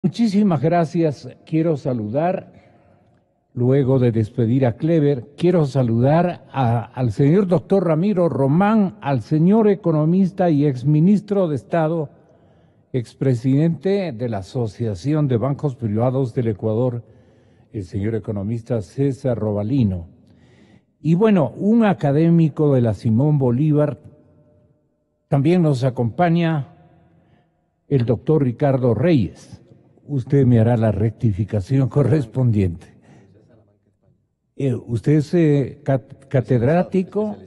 Muchísimas gracias. Quiero saludar, luego de despedir a Clever, quiero saludar al señor doctor Ramiro Román, al señor economista y exministro de Estado, expresidente de la Asociación de Bancos Privados del Ecuador, el señor economista César Robalino. Y bueno, un académico de la Simón Bolívar. También nos acompaña el doctor Ricardo Reyes. Usted me hará la rectificación correspondiente. Usted es catedrático.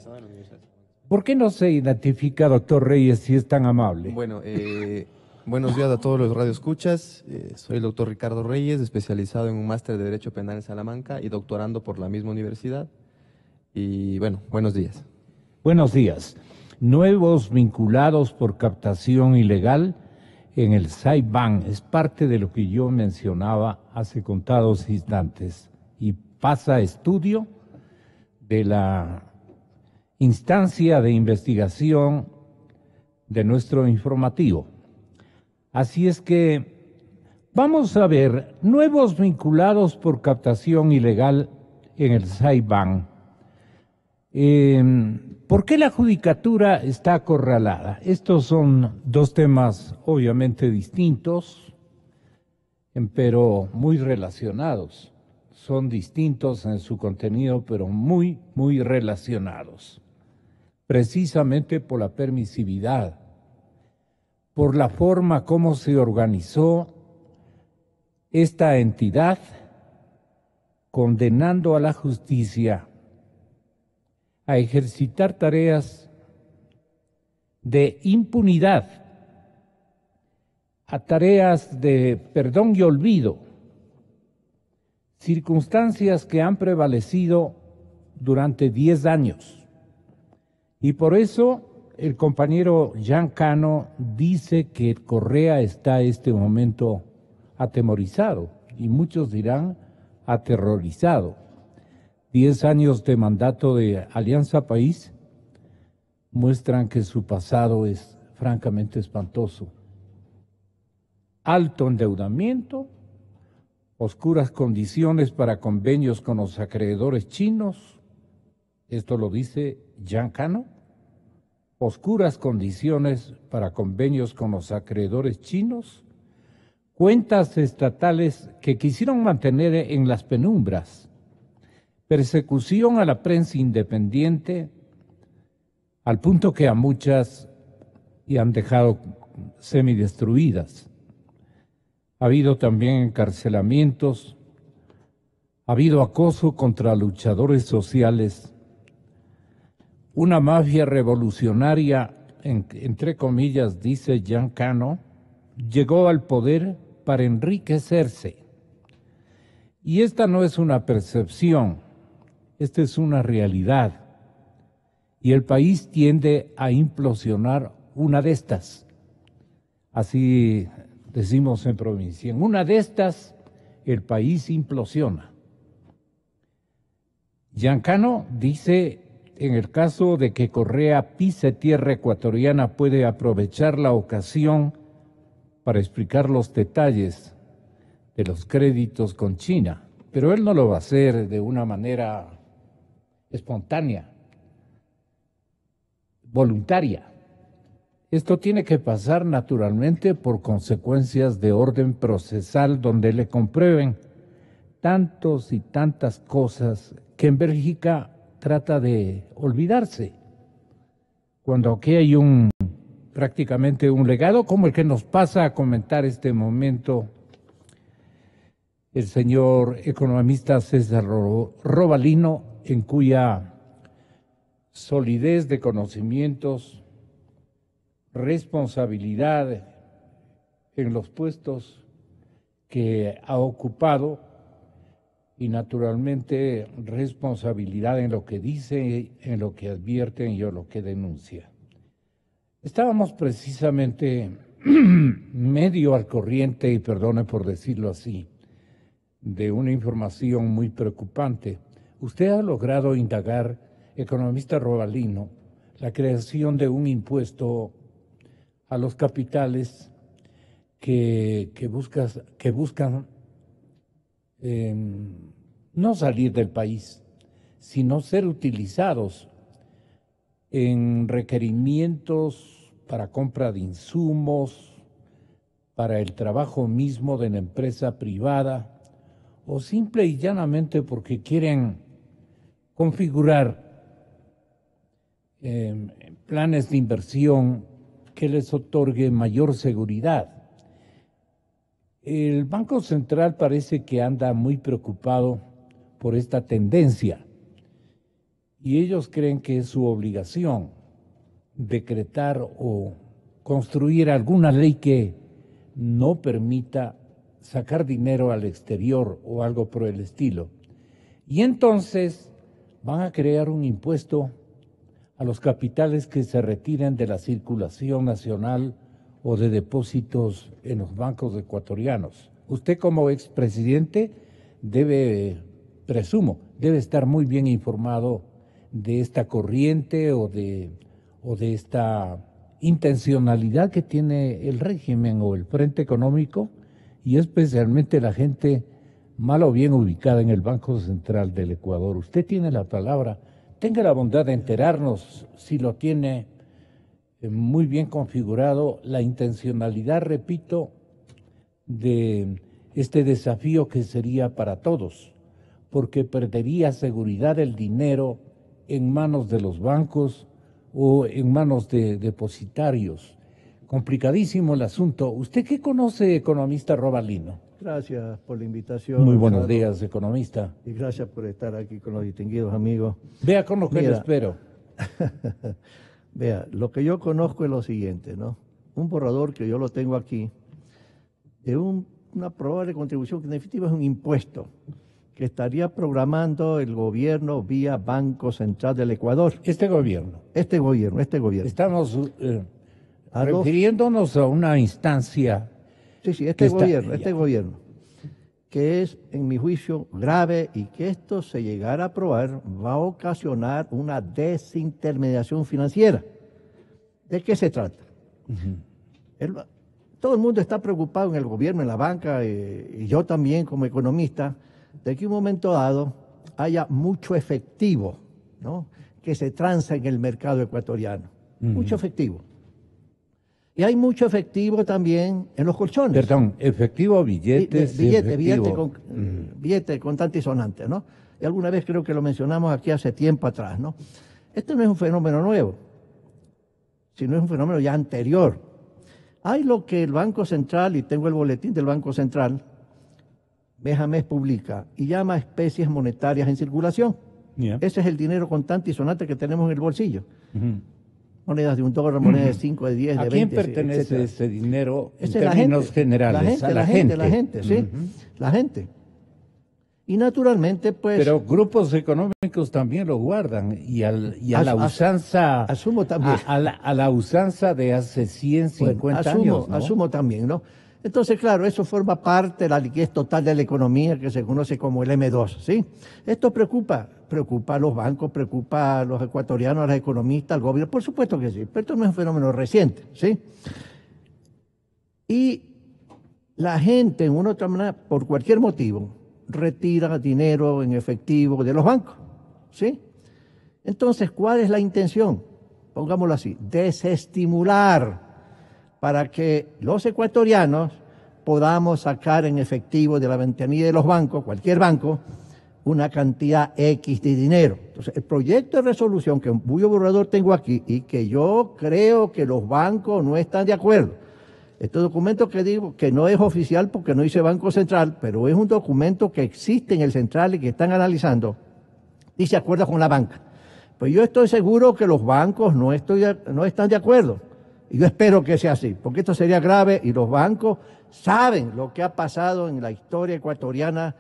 ¿Por qué no se identifica, doctor Reyes, si es tan amable? Bueno, buenos días a todos los radioescuchas. Soy el doctor Ricardo Reyes, especializado en un máster de Derecho Penal en Salamanca y doctorando por la misma universidad. Y bueno, buenos días. Buenos días. Nuevos vinculados por captación ilegal en el SAIBAN es parte de lo que yo mencionaba hace contados instantes y pasa a estudio de la instancia de investigación de nuestro informativo. Así es que vamos a ver nuevos vinculados por captación ilegal en el SAIBAN. ¿Por qué la judicatura está acorralada? Estos son dos temas obviamente distintos, pero muy relacionados. Son distintos en su contenido, pero muy, muy relacionados. Precisamente por la permisividad, por la forma como se organizó esta entidad, condenando a la justicia a ejercitar tareas de impunidad, a tareas de perdón y olvido, circunstancias que han prevalecido durante 10 años. Y por eso el compañero Jean Cano dice que Correa está en este momento atemorizado, y muchos dirán aterrorizado. 10 años de mandato de Alianza País muestran que su pasado es francamente espantoso. Alto endeudamiento, oscuras condiciones para convenios con los acreedores chinos, esto lo dice Jean Cano, oscuras condiciones para convenios con los acreedores chinos, cuentas estatales que quisieron mantener en las penumbras, persecución a la prensa independiente, al punto que a muchas y han dejado semidestruidas. Ha habido también encarcelamientos, ha habido acoso contra luchadores sociales, una mafia revolucionaria, entre comillas, dice Jean Cano, llegó al poder para enriquecerse. Y esta no es una percepción, esta es una realidad. Y el país tiende a implosionar una de estas. Así decimos en provincia. En una de estas, el país implosiona. Jean Cano dice, en el caso de que Correa pise tierra ecuatoriana, puede aprovechar la ocasión para explicar los detalles de los créditos con China. Pero él no lo va a hacer de una manera espontánea, voluntaria. Esto tiene que pasar naturalmente por consecuencias de orden procesal donde le comprueben tantos y tantas cosas que en Bélgica trata de olvidarse. Cuando aquí hay prácticamente un legado como el que nos pasa a comentar este momento el señor economista César Robalino, en cuya solidez de conocimientos, responsabilidad en los puestos que ha ocupado y naturalmente responsabilidad en lo que dice, en lo que advierte y en lo que denuncia. Estábamos precisamente medio al corriente, y perdone por decirlo así, de una información muy preocupante. Usted ha logrado indagar, economista Robalino, la creación de un impuesto a los capitales que buscan no salir del país, sino ser utilizados en requerimientos para compra de insumos, para el trabajo mismo de la empresa privada, o simple y llanamente porque quieren configurar planes de inversión que les otorgue mayor seguridad. El Banco Central parece que anda muy preocupado por esta tendencia y ellos creen que es su obligación decretar o construir alguna ley que no permita sacar dinero al exterior o algo por el estilo. Y entonces van a crear un impuesto a los capitales que se retiren de la circulación nacional o de depósitos en los bancos ecuatorianos. Usted como expresidente debe estar muy bien informado de esta corriente o de esta intencionalidad que tiene el régimen o el Frente Económico y especialmente la gente mal o bien ubicada en el Banco Central del Ecuador. Usted tiene la palabra, tenga la bondad de enterarnos si lo tiene muy bien configurado, la intencionalidad, repito, de este desafío que sería para todos, porque perdería seguridad el dinero en manos de los bancos o en manos de depositarios. Complicadísimo el asunto. ¿Usted qué conoce, economista Robalino? Gracias por la invitación. Muy buenos días, economista. Y gracias por estar aquí con los distinguidos amigos. Vea con lo que le espero. Vea, lo que yo conozco es lo siguiente, ¿no? Un borrador que yo lo tengo aquí, de una probable contribución que en definitiva es un impuesto que estaría programando el gobierno vía Banco Central del Ecuador. Este gobierno. Este gobierno. Estamos refiriéndonos a una instancia. Sí, este gobierno, que es, en mi juicio, grave y que esto se llegara a aprobar va a ocasionar una desintermediación financiera. ¿De qué se trata? Todo el mundo está preocupado en el gobierno, en la banca, y yo también como economista, de que en un momento dado haya mucho efectivo, ¿no?, que se transa en el mercado ecuatoriano. Mucho efectivo. Y hay mucho efectivo también en los colchones. Perdón, efectivo, billetes. Billete contante y sonante, ¿no? Y alguna vez creo que lo mencionamos aquí hace tiempo atrás, ¿no? Este no es un fenómeno nuevo, sino es un fenómeno ya anterior. Hay lo que el Banco Central, y tengo el boletín del Banco Central, mes a mes publica, y llama especies monetarias en circulación. Yeah. Ese es el dinero contante y sonante que tenemos en el bolsillo. Monedas de $1, monedas de 5, de 10, de 20. ¿A quién pertenece etcétera. ese dinero en Esa términos generales? La gente, sí, la gente. Y naturalmente, pues... Pero grupos económicos también lo guardan y a la usanza... Asumo también. A la usanza de hace 150 años, ¿no? Asumo también, ¿no? Entonces, claro, eso forma parte de la liquidez total de la economía que se conoce como el M2, ¿sí? Esto preocupa a los bancos, preocupa a los ecuatorianos, a los economistas, al gobierno, por supuesto que sí, pero esto no es un fenómeno reciente, ¿sí? Y la gente, en una u otra manera, por cualquier motivo, retira dinero en efectivo de los bancos, ¿sí? Entonces, ¿cuál es la intención? Pongámoslo así, desestimular para que los ecuatorianos podamos sacar en efectivo de la ventanilla de los bancos, cualquier banco, una cantidad X de dinero. Entonces, el proyecto de resolución que cuyo borrador tengo aquí y que yo creo que los bancos no están de acuerdo. Este documento que digo que no es oficial porque no dice Banco Central, pero es un documento que existe en el Central y que están analizando, dice acuerdo con la banca. Pues yo estoy seguro que los bancos no están de acuerdo. Y yo espero que sea así, porque esto sería grave y los bancos saben lo que ha pasado en la historia ecuatoriana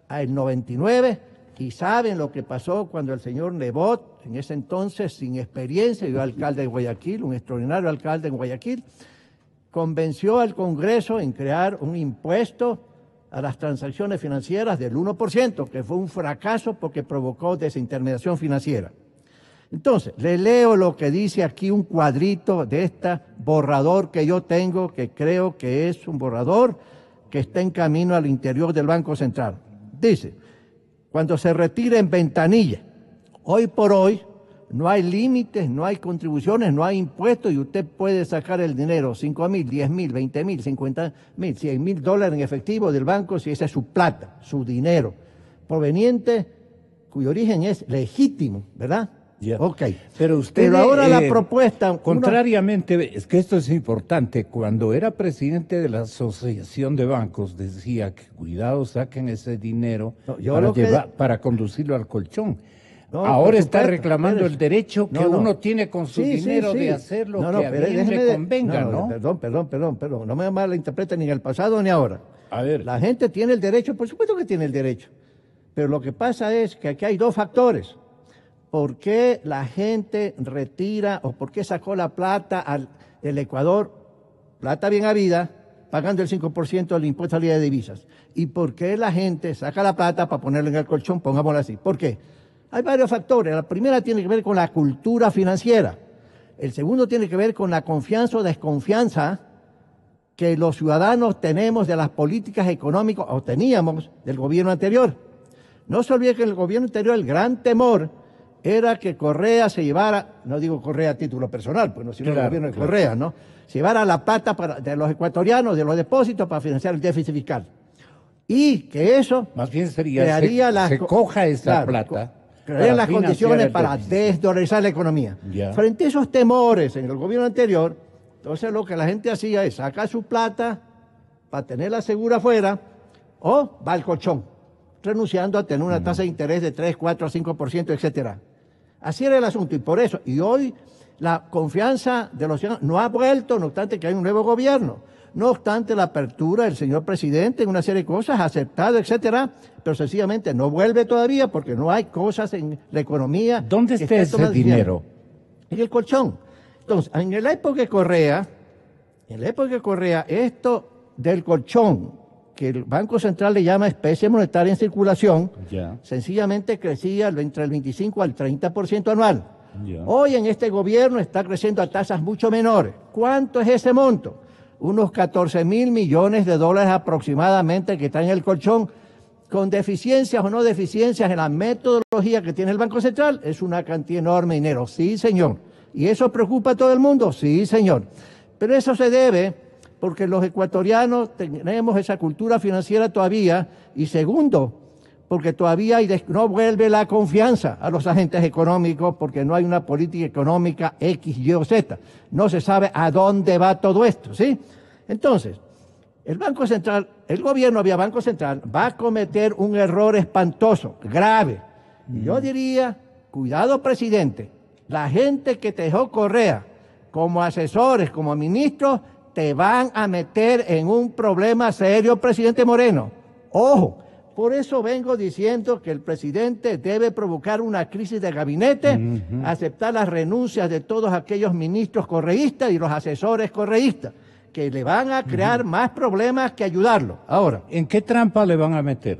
en el 99 y saben lo que pasó cuando el señor Nebot, en ese entonces sin experiencia, yo alcalde de Guayaquil, un extraordinario alcalde en Guayaquil, convenció al Congreso en crear un impuesto a las transacciones financieras del 1%, que fue un fracaso porque provocó desintermediación financiera. Entonces, le leo lo que dice aquí un cuadrito de este borrador que yo tengo, que creo que es un borrador que está en camino al interior del Banco Central. Dice, cuando se retire en ventanilla, hoy por hoy no hay límites, no hay contribuciones, no hay impuestos y usted puede sacar el dinero, 5.000, 10.000, 20.000, 50.000, 100.000 dólares en efectivo del banco si esa es su plata, su dinero, proveniente, cuyo origen es legítimo, ¿verdad? Ya. Ok. Pero ahora la propuesta... Contrariamente, es que esto es importante, cuando era presidente de la Asociación de Bancos decía que cuidado, saquen ese dinero para conducirlo al colchón. No, ahora está supuesto, reclamando espérese. el derecho que uno tiene con su dinero de hacer lo que a bien le convenga, ¿no? Perdón, no me malinterprete ni en el pasado ni ahora. A ver. La gente tiene el derecho, por supuesto que tiene el derecho, pero lo que pasa es que aquí hay dos factores. ¿Por qué la gente retira o por qué sacó la plata del Ecuador, plata bien habida, pagando el 5% del impuesto a salida de divisas? ¿Y por qué la gente saca la plata para ponerla en el colchón? Pongámoslo así. ¿Por qué? Hay varios factores. La primera tiene que ver con la cultura financiera. El segundo tiene que ver con la confianza o desconfianza que los ciudadanos tenemos de las políticas económicas o teníamos del gobierno anterior. No se olvide que en el gobierno anterior el gran temor era que Correa se llevara, no digo Correa a título personal, pues no, sino el gobierno de Correa, ¿no? Se llevara la plata de los ecuatorianos, de los depósitos para financiar el déficit fiscal. Y que eso más bien sería crearía se coja esa plata. Crearían las condiciones para desdolarizar la economía. Ya. Frente a esos temores en el gobierno anterior, entonces lo que la gente hacía es sacar su plata para tenerla segura afuera o va al colchón, renunciando a tener una tasa de interés de 3, 4, 5%, etcétera. Así era el asunto y por eso, y hoy la confianza de los ciudadanos no ha vuelto, no obstante que hay un nuevo gobierno, no obstante la apertura del señor presidente en una serie de cosas, aceptado, etcétera, pero sencillamente no vuelve todavía porque no hay cosas en la economía. ¿Dónde está ese dinero? En el colchón. Entonces, en la época de Correa, esto del colchón, que el Banco Central le llama especie monetaria en circulación, sencillamente crecía entre el 25 al 30% anual. Hoy en este gobierno está creciendo a tasas mucho menores. ¿Cuánto es ese monto? Unos 14.000 millones de dólares aproximadamente que está en el colchón, con deficiencias o no deficiencias en la metodología que tiene el Banco Central, es una cantidad enorme de dinero. Sí, señor. ¿Y eso preocupa a todo el mundo? Sí, señor. Pero eso se debe porque los ecuatorianos tenemos esa cultura financiera todavía, y segundo, porque todavía no vuelve la confianza a los agentes económicos, porque no hay una política económica X, Y o Z. No se sabe a dónde va todo esto, ¿sí? Entonces, el Banco Central, el gobierno vía Banco Central va a cometer un error espantoso, grave. Y yo diría, cuidado, presidente, la gente que te dejó Correa como asesores, como ministros, te van a meter en un problema serio, presidente Moreno. Ojo, por eso vengo diciendo que el presidente debe provocar una crisis de gabinete, aceptar las renuncias de todos aquellos ministros correístas y los asesores correístas, que le van a crear más problemas que ayudarlo. Ahora, ¿en qué trampa le van a meter?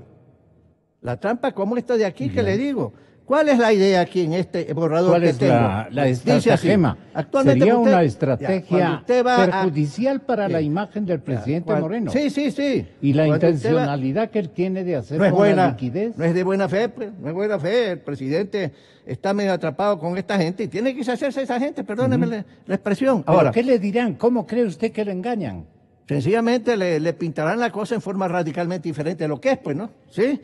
La trampa como esta de aquí que le digo. ¿Cuál es la idea aquí en este borrador ¿Cuál que es tengo? la estratagema? Actualmente Sería usted, una estrategia perjudicial para la sí, imagen del presidente Moreno. Sí. Y la intencionalidad que él tiene de hacer no es con buena, la liquidez. No es de buena fe, pues, no es buena fe. El presidente está medio atrapado con esta gente y tiene que deshacerse de esa gente, perdóneme la expresión. Ahora, ¿qué le dirán? ¿Cómo cree usted que le engañan? Sencillamente le pintarán la cosa en forma radicalmente diferente de lo que es, pues, ¿no? ¿Sí?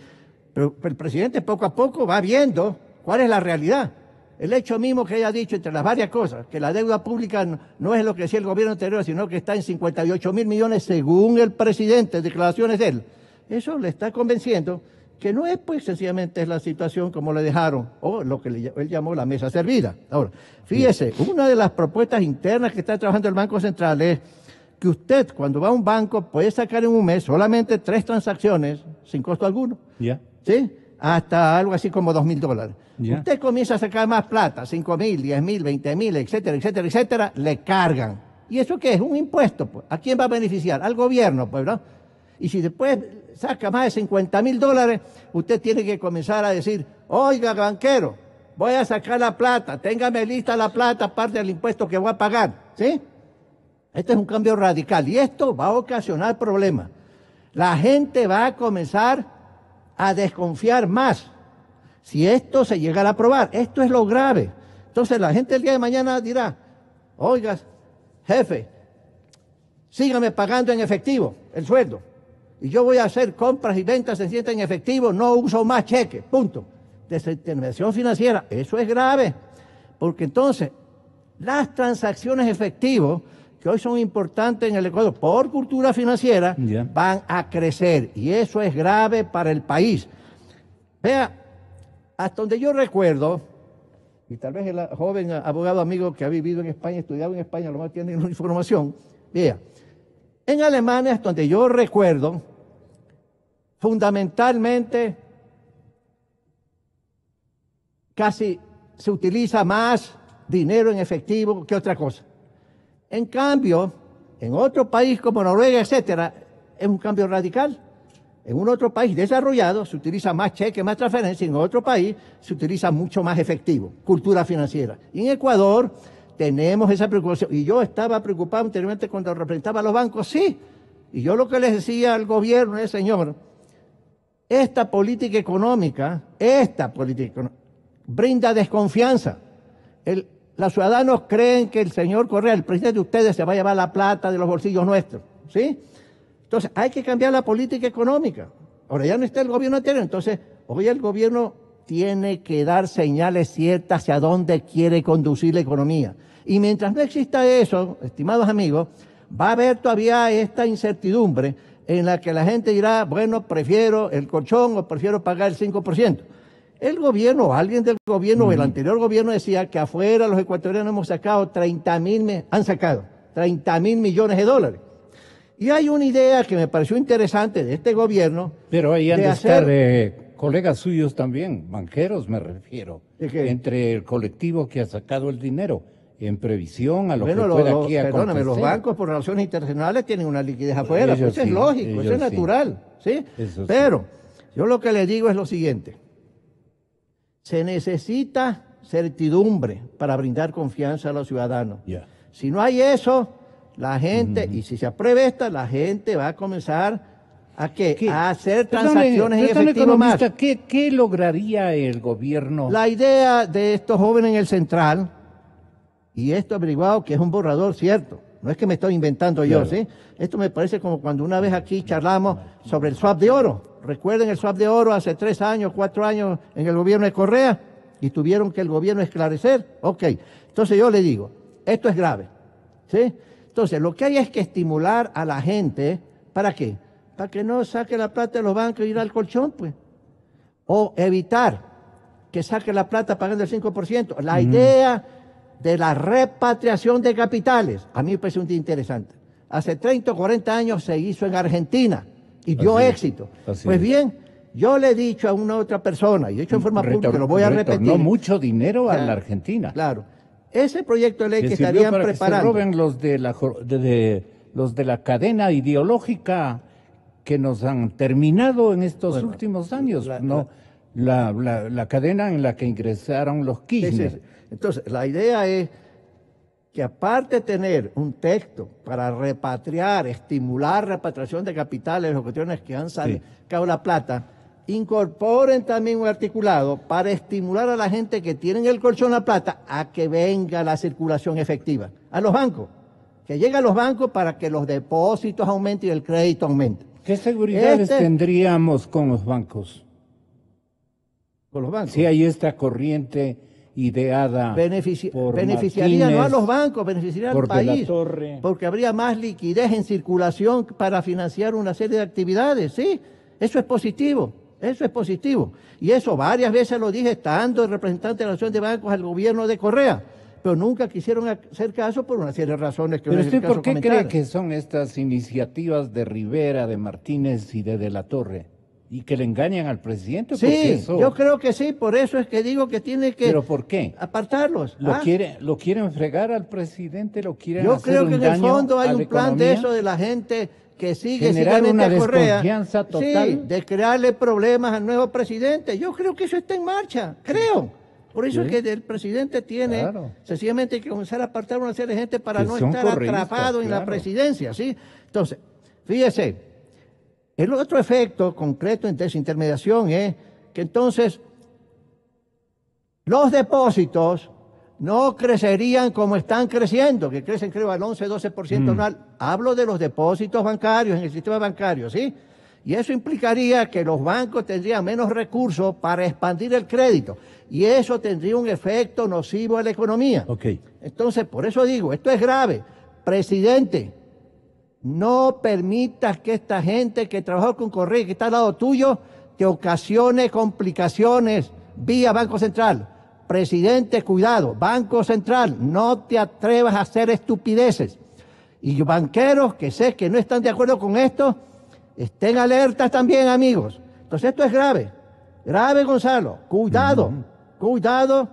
Pero el presidente poco a poco va viendo cuál es la realidad. El hecho mismo que haya dicho entre las varias cosas, que la deuda pública no es lo que decía el gobierno anterior, sino que está en 58.000 millones según el presidente, declaraciones de él. Eso le está convenciendo que no es, pues, sencillamente es la situación como le dejaron, o lo que él llamó la mesa servida. Ahora, fíjese, una de las propuestas internas que está trabajando el Banco Central es que usted, cuando va a un banco, puede sacar en un mes solamente 3 transacciones sin costo alguno. ¿Sí? Hasta algo así como $2.000. Usted comienza a sacar más plata, 5.000, 10.000, 20.000, etcétera, etcétera, etcétera, le cargan. ¿Y eso qué es? Un impuesto, pues. ¿A quién va a beneficiar? Al gobierno, pues, ¿no? Y si después saca más de $50.000, usted tiene que comenzar a decir, oiga, banquero, voy a sacar la plata, téngame lista la plata, aparte del impuesto que voy a pagar, ¿sí? Este es un cambio radical y esto va a ocasionar problemas. La gente va a comenzar a desconfiar más si esto se llegara a aprobar. Esto es lo grave. Entonces la gente el día de mañana dirá, oiga, jefe, sígame pagando en efectivo el sueldo. Y yo voy a hacer compras y ventas en efectivo, no uso más cheques, punto. Desintermediación financiera, eso es grave. Porque entonces las transacciones efectivas que hoy son importantes en el Ecuador por cultura financiera, van a crecer y eso es grave para el país. Vea, hasta donde yo recuerdo, y tal vez el joven abogado amigo que ha vivido en España, estudiado en España, a lo mejor tiene una información, vea, en Alemania, hasta donde yo recuerdo, fundamentalmente casi se utiliza más dinero en efectivo que otra cosa. En cambio, en otro país como Noruega, etcétera, es un cambio radical. En un otro país desarrollado se utiliza más cheque, más transferencia. En otro país se utiliza mucho más efectivo, cultura financiera. Y en Ecuador tenemos esa preocupación. Y yo estaba preocupado anteriormente cuando representaba a los bancos, sí. Y yo lo que les decía al gobierno es, señor, esta política económica brinda desconfianza. Los ciudadanos creen que el señor Correa, el presidente de ustedes, se va a llevar la plata de los bolsillos nuestros, ¿sí? Entonces, hay que cambiar la política económica. Ahora ya no está el gobierno anterior, entonces, hoy el gobierno tiene que dar señales ciertas hacia dónde quiere conducir la economía. Y mientras no exista eso, estimados amigos, va a haber todavía esta incertidumbre en la que la gente dirá, bueno, prefiero el colchón o prefiero pagar el 5%. El gobierno, o alguien del gobierno, o el anterior gobierno decía que afuera los ecuatorianos hemos sacado han sacado 30.000 millones de dólares. Y hay una idea que me pareció interesante de este gobierno. Pero ahí han de estar colegas suyos también, banqueros me refiero, entre el colectivo que ha sacado el dinero en previsión a lo que pueda aquí acontecer. Perdóname, los bancos por relaciones internacionales tienen una liquidez afuera, pues eso es lógico, eso es natural, ¿sí? Pero yo lo que le digo es lo siguiente. Se necesita certidumbre para brindar confianza a los ciudadanos. Si no hay eso, la gente, y si se aprueba esta, la gente va a comenzar a hacer transacciones en efectivo más. ¿Qué lograría el gobierno? La idea de estos jóvenes en el Central, y esto averiguado que es un borrador cierto, no es que me estoy inventando yo, ¿sí? Esto me parece como cuando una vez aquí charlamos sobre el swap de oro. ¿Recuerden el swap de oro hace 3 años, 4 años en el gobierno de Correa? Y tuvieron que el gobierno esclarecer. Ok, entonces yo le digo, esto es grave, ¿sí? Entonces lo que hay es que estimular a la gente, ¿para qué? Para que no saque la plata de los bancos y ir al colchón, pues. O evitar que saque la plata pagando el 5%. La idea de la repatriación de capitales, a mí me parece un día interesante. Hace 30 o 40 años se hizo en Argentina y dio éxito. Pues bien, yo le he dicho a una otra persona, y he dicho en forma pública, lo voy a repetir. No mucho dinero a la Argentina. Claro. Ese proyecto de ley que estarían preparando. Que se roben los de la cadena ideológica que nos han terminado en estos últimos años. La cadena en la que ingresaron los Kirchner. Sí. Entonces, la idea es que aparte de tener un texto para repatriar, estimular repatriación de capitales, los cuestiones que han sacado la plata, incorporen también un articulado para estimular a la gente que tienen el colchón la plata a que venga la circulación efectiva, a los bancos, que llegue a los bancos para que los depósitos aumenten y el crédito aumente. ¿Qué seguridades tendríamos con los bancos? Con los bancos. Si hay esta corriente ideada beneficiaría no a los bancos, beneficiaría al país, porque habría más liquidez en circulación para financiar una serie de actividades, ¿sí? Eso es positivo, y eso varias veces lo dije estando el representante de la Asociación de Bancos al gobierno de Correa, pero nunca quisieron hacer caso por una serie de razones que ¿Pero usted por qué cree que son estas iniciativas de Rivera, de Martínez y de la Torre? ¿Y que le engañan al presidente? Sí, yo creo que sí, por eso es que digo que tiene que... ¿Pero por qué? Apartarlos. ¿Lo quieren fregar al presidente? ¿Lo quieren yo hacer creo que un en el fondo hay daño un plan de eso de la gente que sigue generar una a Correa, desconfianza total. sí, de crearle problemas al nuevo presidente. Yo creo que eso está en marcha, creo. Por eso Sí. es que el presidente tiene Claro. sencillamente que comenzar a apartar una serie de gente para Que no son estar correístas, atrapado en la claro. presidencia, ¿sí? Entonces, fíjese, el otro efecto concreto en desintermediación es que entonces los depósitos no crecerían como están creciendo, que crecen creo al 11-12% anual. Hablo de los depósitos bancarios en el sistema bancario, ¿sí? Y eso implicaría que los bancos tendrían menos recursos para expandir el crédito. Y eso tendría un efecto nocivo a la economía. Ok. Entonces, por eso digo, esto es grave. Presidente, no permitas que esta gente que trabajó con Correa, que está al lado tuyo, te ocasione complicaciones vía Banco Central. Presidente, cuidado, Banco Central, no te atrevas a hacer estupideces. Y banqueros que sé que no están de acuerdo con esto, estén alertas también, amigos. Entonces esto es grave, grave, Gonzalo. Cuidado, cuidado.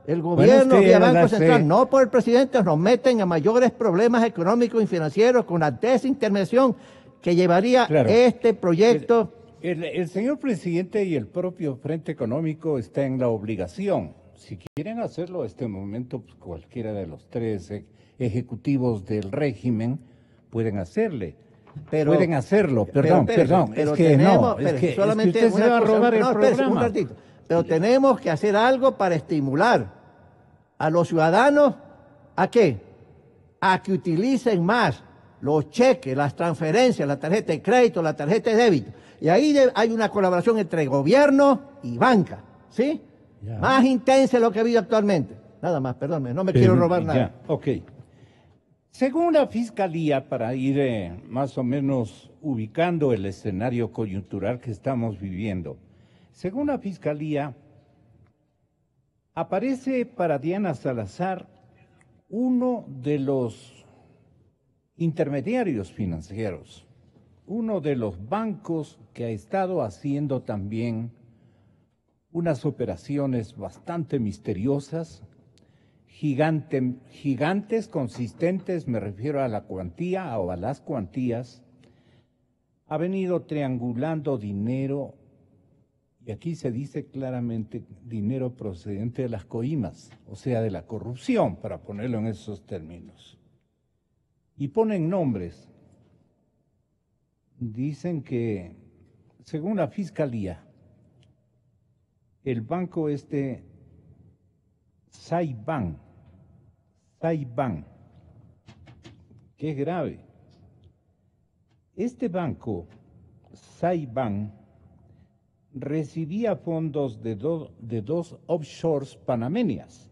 El gobierno es que vía Banco hágase- Central, no por el presidente, nos meten a mayores problemas económicos y financieros con la desintermediación que llevaría Claro. este proyecto. El señor presidente y el propio Frente Económico está en la obligación. Si quieren hacerlo en este momento, pues cualquiera de los tres ejecutivos del régimen pueden hacerle. Pero- pueden hacerlo, pero perdón, espérese, perdón. pero Es que tenemos- no, es espérese, que, es que solamente usted se una va a cosa, robar el no, espérese, un programa. ratito. Pero tenemos que hacer algo para estimular a los ciudadanos ¿a qué? A que utilicen más los cheques, las transferencias, la tarjeta de crédito, la tarjeta de débito. Y ahí hay una colaboración entre gobierno y banca, ¿sí? Ya. Más intensa de lo que ha habido actualmente. Nada más, perdónme, no me quiero robar nada. Ya, ok. Según la Fiscalía, para ir más o menos ubicando el escenario coyuntural que estamos viviendo, según la Fiscalía, aparece para Diana Salazar uno de los intermediarios financieros, uno de los bancos que ha estado haciendo también unas operaciones bastante misteriosas, gigantes, consistentes, me refiero a la cuantía o a las cuantías, ha venido triangulando dinero, y aquí se dice claramente dinero procedente de las coimas, o sea, de la corrupción, para ponerlo en esos términos. Y ponen nombres. Dicen que, según la Fiscalía, el banco Saiban, que es grave. Este banco, Saiban, recibía fondos de dos offshores panameñas.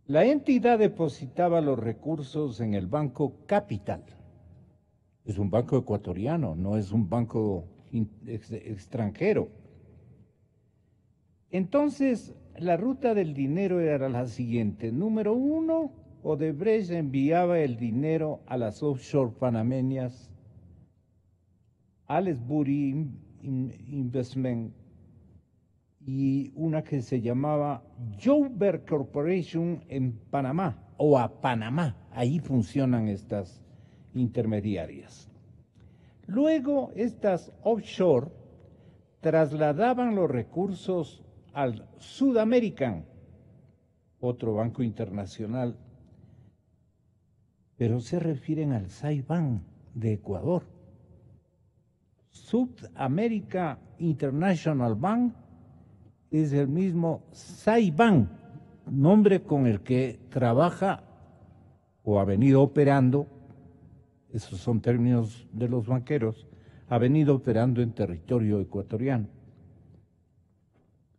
La entidad depositaba los recursos en el Banco Capital. Es un banco ecuatoriano, no es un banco extranjero. Entonces, la ruta del dinero era la siguiente. Número uno, Odebrecht enviaba el dinero a las offshore panameñas, Aylesbury Investment y una que se llamaba Joubert Corporation en Panamá, o a Panamá. Ahí funcionan estas intermediarias. Luego, estas offshore trasladaban los recursos al Sudamerican, otro banco internacional, pero se refieren al Saiban de Ecuador. Sudamerica International Bank es el mismo Saiban, nombre con el que trabaja o ha venido operando, esos son términos de los banqueros, ha venido operando en territorio ecuatoriano.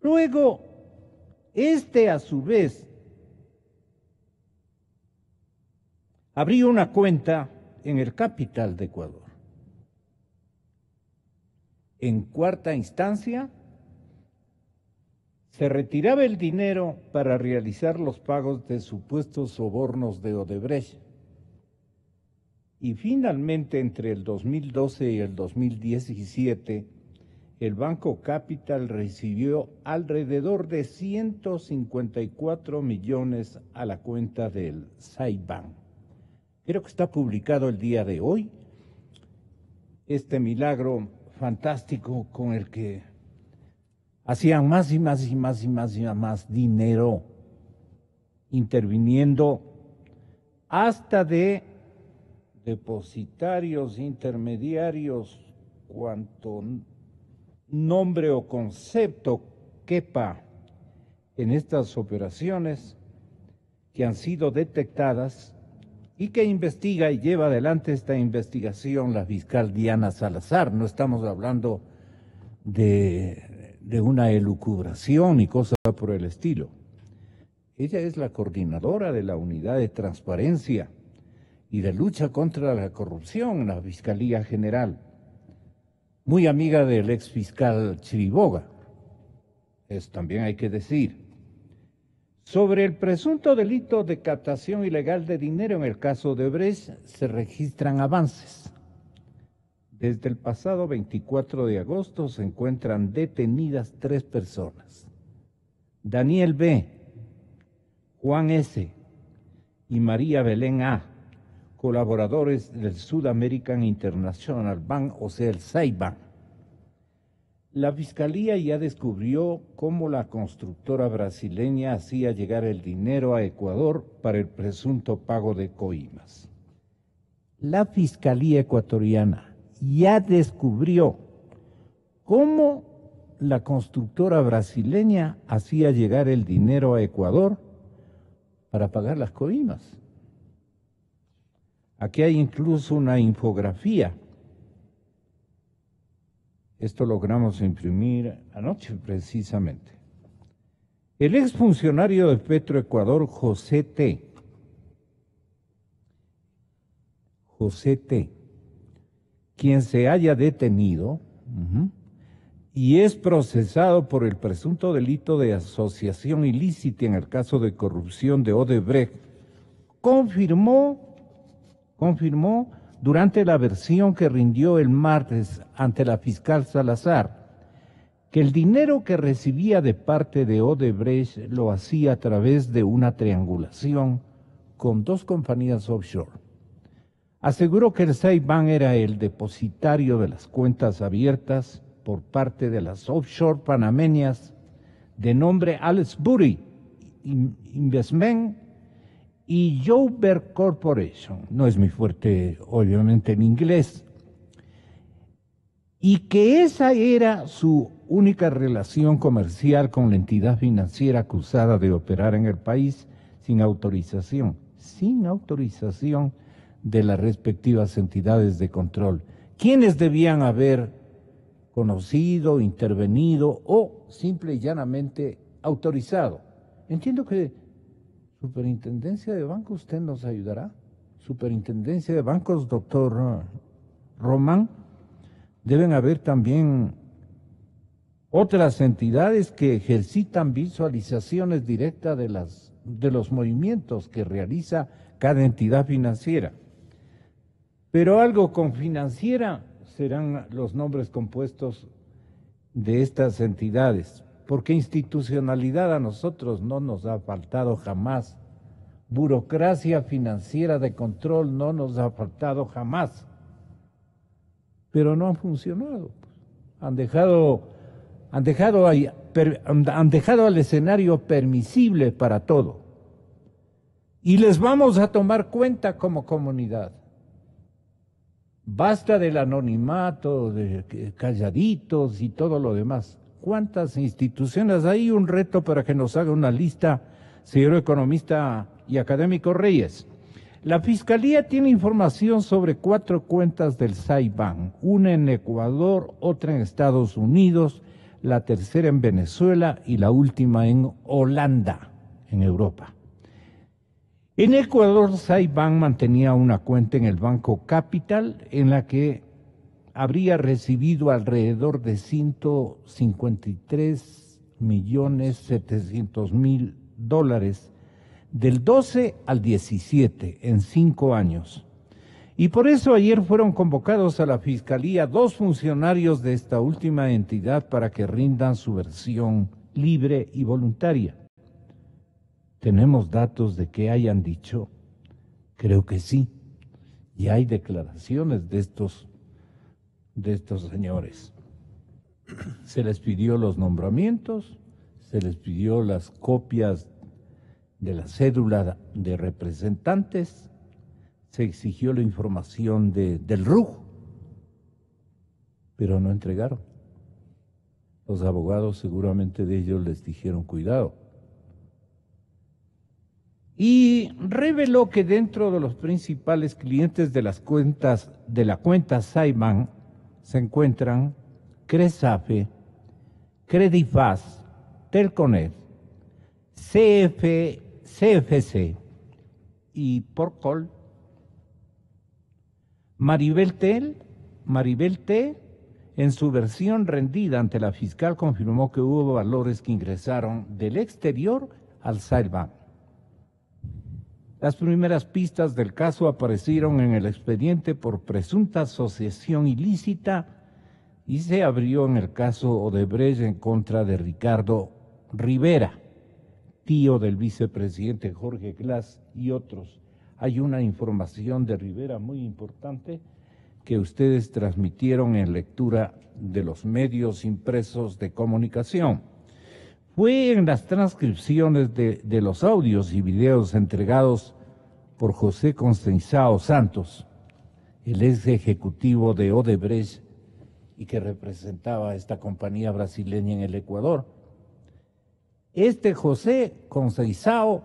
Luego, a su vez, abrió una cuenta en el Capital de Ecuador. En cuarta instancia, se retiraba el dinero para realizar los pagos de supuestos sobornos de Odebrecht. Y finalmente, entre el 2012 y el 2017, el Banco Capital recibió alrededor de 154 millones a la cuenta del Saiban. Creo que está publicado el día de hoy este milagro fantástico con el que hacían más y más y más y más y más dinero, interviniendo hasta de depositarios, intermediarios, cuanto nombre o concepto quepa en estas operaciones que han sido detectadas y que investiga y lleva adelante esta investigación la fiscal Diana Salazar. No estamos hablando de una elucubración ni cosa por el estilo. Ella es la coordinadora de la unidad de transparencia y de lucha contra la corrupción en la Fiscalía General. Muy amiga del ex fiscal Chiriboga, eso también hay que decir. Sobre el presunto delito de captación ilegal de dinero en el caso de Odebrecht se registran avances. Desde el pasado 24 de agosto se encuentran detenidas 3 personas. Daniel B., Juan S. y María Belén A., colaboradores del South American International Bank, o sea, el SAIBAN. La Fiscalía ya descubrió cómo la constructora brasileña hacía llegar el dinero a Ecuador para el presunto pago de coimas. La Fiscalía ecuatoriana ya descubrió cómo la constructora brasileña hacía llegar el dinero a Ecuador para pagar las coimas. Aquí hay incluso una infografía. Esto logramos imprimir anoche precisamente. El exfuncionario de Petroecuador, José T., quien se haya detenido y es procesado por el presunto delito de asociación ilícita en el caso de corrupción de Odebrecht, confirmó durante la versión que rindió el martes ante la fiscal Salazar que el dinero que recibía de parte de Odebrecht lo hacía a través de una triangulación con 2 compañías offshore. Aseguró que el SAIBAN era el depositario de las cuentas abiertas por parte de las offshore panameñas de nombre Alisbury Investment y Joubert Corporation. No es muy fuerte, obviamente, en inglés. Y que esa era su única relación comercial con la entidad financiera acusada de operar en el país sin autorización de las respectivas entidades de control, quienes debían haber conocido, intervenido o simple y llanamente autorizado. Entiendo que Superintendencia de Bancos, usted nos ayudará. Superintendencia de Bancos, doctor Román. Deben haber también otras entidades que ejercitan visualizaciones directas de los movimientos que realiza cada entidad financiera. Pero algo con financiera serán los nombres compuestos de estas entidades, porque institucionalidad a nosotros no nos ha faltado jamás. Burocracia financiera de control no nos ha faltado jamás. Pero no han funcionado. Han dejado al escenario permisible para todo. Y les vamos a tomar cuenta como comunidad. Basta del anonimato, de calladitos y todo lo demás. ¿Cuántas instituciones? Hay un reto para que nos haga una lista, señor economista y académico Reyes. La Fiscalía tiene información sobre 4 cuentas del SAIBAN, una en Ecuador, otra en Estados Unidos, la tercera en Venezuela y la última en Holanda, en Europa. En Ecuador, SAIBAN mantenía una cuenta en el Banco Capital en la que habría recibido alrededor de $153.700.000 del 12 al 17 en 5 años. Y por eso ayer fueron convocados a la Fiscalía 2 funcionarios de esta última entidad para que rindan su versión libre y voluntaria. ¿Tenemos datos de que hayan dicho? Creo que sí. Y hay declaraciones de estos señores. Se les pidió los nombramientos, se les pidió las copias de la cédula de representantes, se exigió la información del RUJ, pero no entregaron. Los abogados seguramente de ellos les dijeron cuidado. Y reveló que dentro de los principales clientes de las cuentas de la cuenta Saiban se encuentran Cresafe, Credifaz, Telconet, CFC y Porcol. Maribel T, en su versión rendida ante la fiscal, confirmó que hubo valores que ingresaron del exterior al Saiban. Las primeras pistas del caso aparecieron en el expediente por presunta asociación ilícita y se abrió en el caso Odebrecht en contra de Ricardo Rivera, tío del vicepresidente Jorge Glass y otros. Hay una información de Rivera muy importante que ustedes transmitieron en lectura de los medios impresos de comunicación. Fue en las transcripciones de los audios y videos entregados por José Conceição Santos, el ex ejecutivo de Odebrecht y que representaba a esta compañía brasileña en el Ecuador. Este José Conceição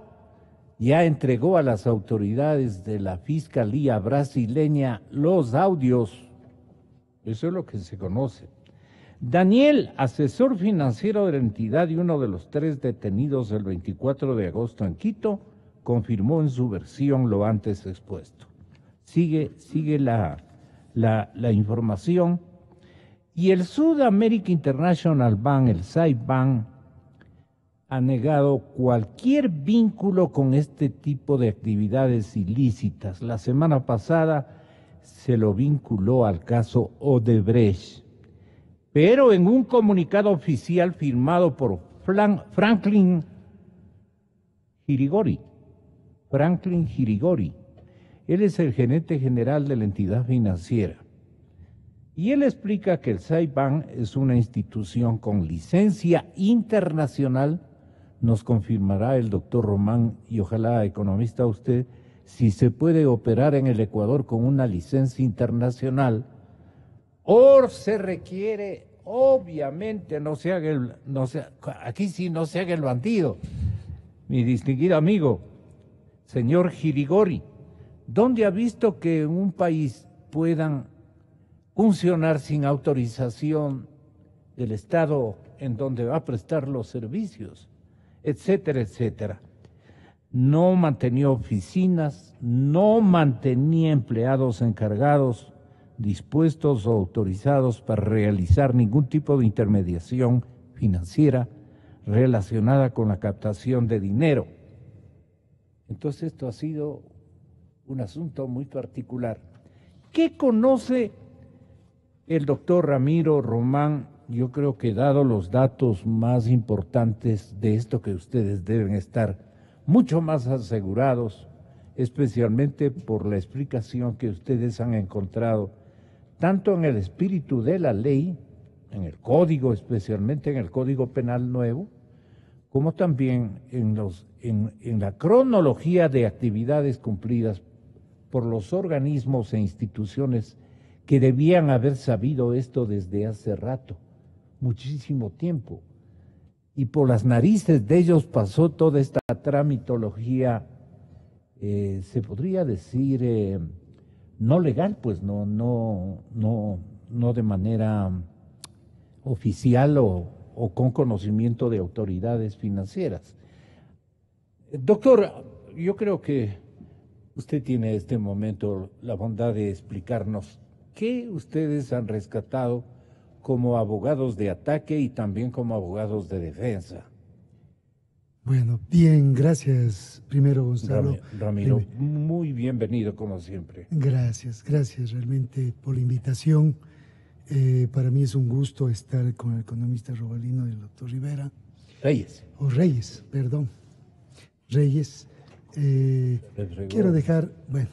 ya entregó a las autoridades de la Fiscalía brasileña los audios. Eso es lo que se conoce. Daniel, asesor financiero de la entidad y uno de los 3 detenidos el 24 de agosto en Quito, confirmó en su versión lo antes expuesto. Sigue la información. Y el South America International Bank, el SAIBank, ha negado cualquier vínculo con este tipo de actividades ilícitas. La semana pasada se lo vinculó al caso Odebrecht, pero en un comunicado oficial firmado por Franklin Girigori, él es el gerente general de la entidad financiera, y él explica que el SAIBank es una institución con licencia internacional. Nos confirmará el doctor Román, y ojalá, economista, usted, si se puede operar en el Ecuador con una licencia internacional, o se requiere, obviamente, aquí sí no se haga el bandido. Mi distinguido amigo, señor Girigori, ¿dónde ha visto que en un país puedan funcionar sin autorización del Estado en donde va a prestar los servicios, etcétera, etcétera? No mantenía oficinas, no mantenía empleados encargados, dispuestos o autorizados para realizar ningún tipo de intermediación financiera relacionada con la captación de dinero. Entonces esto ha sido un asunto muy particular. ¿Qué conoce el doctor Ramiro Román? Yo creo que dado los datos más importantes de esto, que ustedes deben estar mucho más asegurados, especialmente por la explicación que ustedes han encontrado, tanto en el espíritu de la ley, en el código, especialmente en el Código Penal nuevo, como también en la cronología de actividades cumplidas por los organismos e instituciones que debían haber sabido esto desde hace rato, muchísimo tiempo. Y por las narices de ellos pasó toda esta tramitología, se podría decir, no legal, pues no de manera oficial o con conocimiento de autoridades financieras. Doctor, yo creo que usted tiene en este momento la bondad de explicarnos qué ustedes han rescatado como abogados de ataque y también como abogados de defensa. Bueno, bien, gracias primero, Gonzalo. Ramiro, muy bienvenido como siempre. Gracias realmente por la invitación. Para mí es un gusto estar con el economista Robalino y el doctor Rivera. Reyes. Reyes. Quiero dejar, bueno,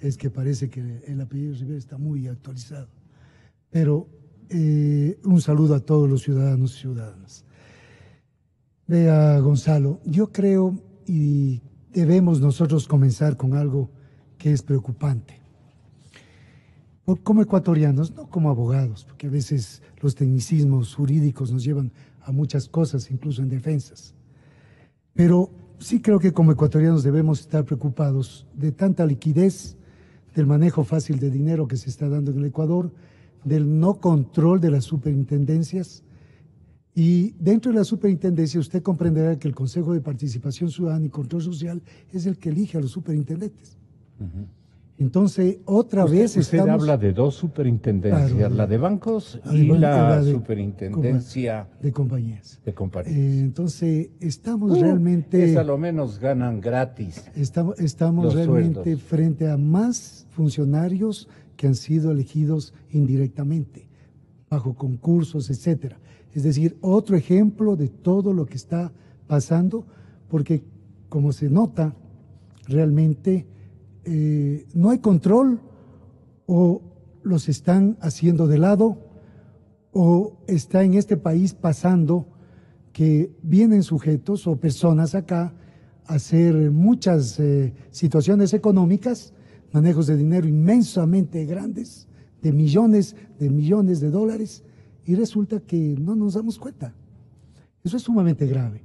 es que parece que el apellido Rivera está muy actualizado, pero un saludo a todos los ciudadanos y ciudadanas. Vea, Gonzalo, yo creo y debemos nosotros comenzar con algo que es preocupante. Como ecuatorianos, no como abogados, porque a veces los tecnicismos jurídicos nos llevan a muchas cosas, incluso en defensas. Pero sí creo que como ecuatorianos debemos estar preocupados de tanta liquidez, del manejo fácil de dinero que se está dando en el Ecuador, del no control de las superintendencias. Y dentro de la superintendencia usted comprenderá que el Consejo de Participación Ciudadana y Control Social es el que elige a los superintendentes. Entonces, otra vez usted estamos... habla de dos superintendencias, Claro, la de bancos y la superintendencia de compañías. de compañías. Entonces, estamos realmente... Es a lo menos ganan gratis. Estamos los realmente sueldos. frente a más funcionarios que han sido elegidos indirectamente, bajo concursos, etcétera. Es decir, otro ejemplo de todo lo que está pasando, porque como se nota, realmente no hay control, o los están haciendo de lado, o está en este país pasando que vienen sujetos o personas acá a hacer muchas situaciones económicas, manejos de dinero inmensamente grandes, de millones de dólares, y resulta que no nos damos cuenta. Eso es sumamente grave.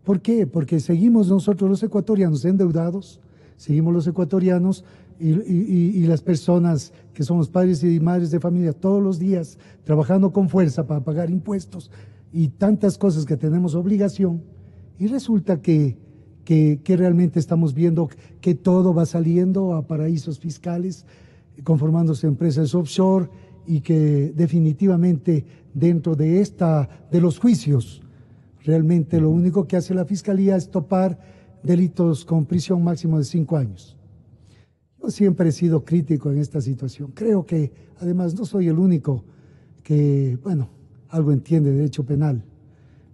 ¿Por qué? Porque seguimos nosotros los ecuatorianos endeudados, seguimos los ecuatorianos y las personas que somos padres y madres de familia todos los días trabajando con fuerza para pagar impuestos y tantas cosas que tenemos obligación, y resulta que realmente estamos viendo que todo va saliendo a paraísos fiscales, conformándose empresas offshore, y que definitivamente dentro de los juicios, realmente lo único que hace la Fiscalía es topar delitos con prisión máxima de 5 años. Yo siempre he sido crítico en esta situación. Creo que, además, no soy el único que, bueno, algo entiende de derecho penal,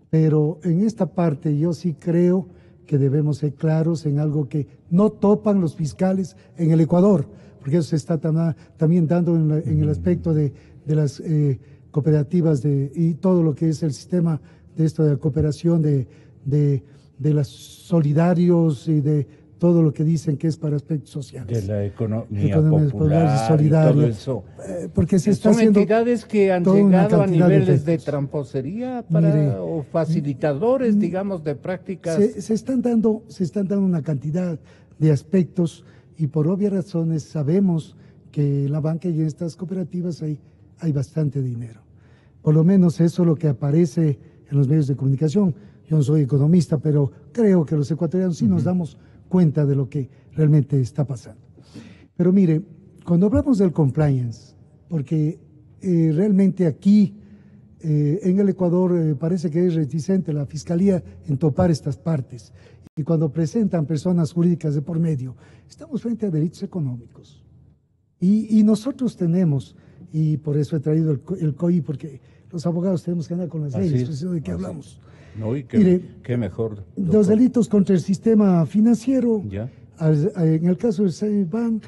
pero en esta parte yo sí creo que debemos ser claros en algo que no topan los fiscales en el Ecuador, porque eso se está también dando en el aspecto de las cooperativas y todo lo que es el sistema de esto de la cooperación, de los solidarios y de todo lo que dicen que es para aspectos sociales. De la economía popular y solidaria. Y todo eso. Porque se está Son haciendo entidades que han toda una llegado a cantidad de niveles de efectos. tramposería Mire, o facilitadores, digamos, de prácticas. Se están dando una cantidad de aspectos, y por obvias razones sabemos que en la banca y en estas cooperativas hay bastante dinero. Por lo menos eso es lo que aparece en los medios de comunicación. Yo no soy economista, pero creo que los ecuatorianos sí nos damos cuenta de lo que realmente está pasando. Pero mire, cuando hablamos del compliance, porque realmente aquí en el Ecuador parece que es reticente la Fiscalía en topar estas partes, y cuando presentan personas jurídicas de por medio, estamos frente a delitos económicos. Y nosotros tenemos, y por eso he traído el COI, porque los abogados tenemos que andar con las leyes, pues, ¿de qué hablamos? No, y Mire, qué mejor. Los doctor. delitos contra el sistema financiero, Ya. En el caso del State Bank,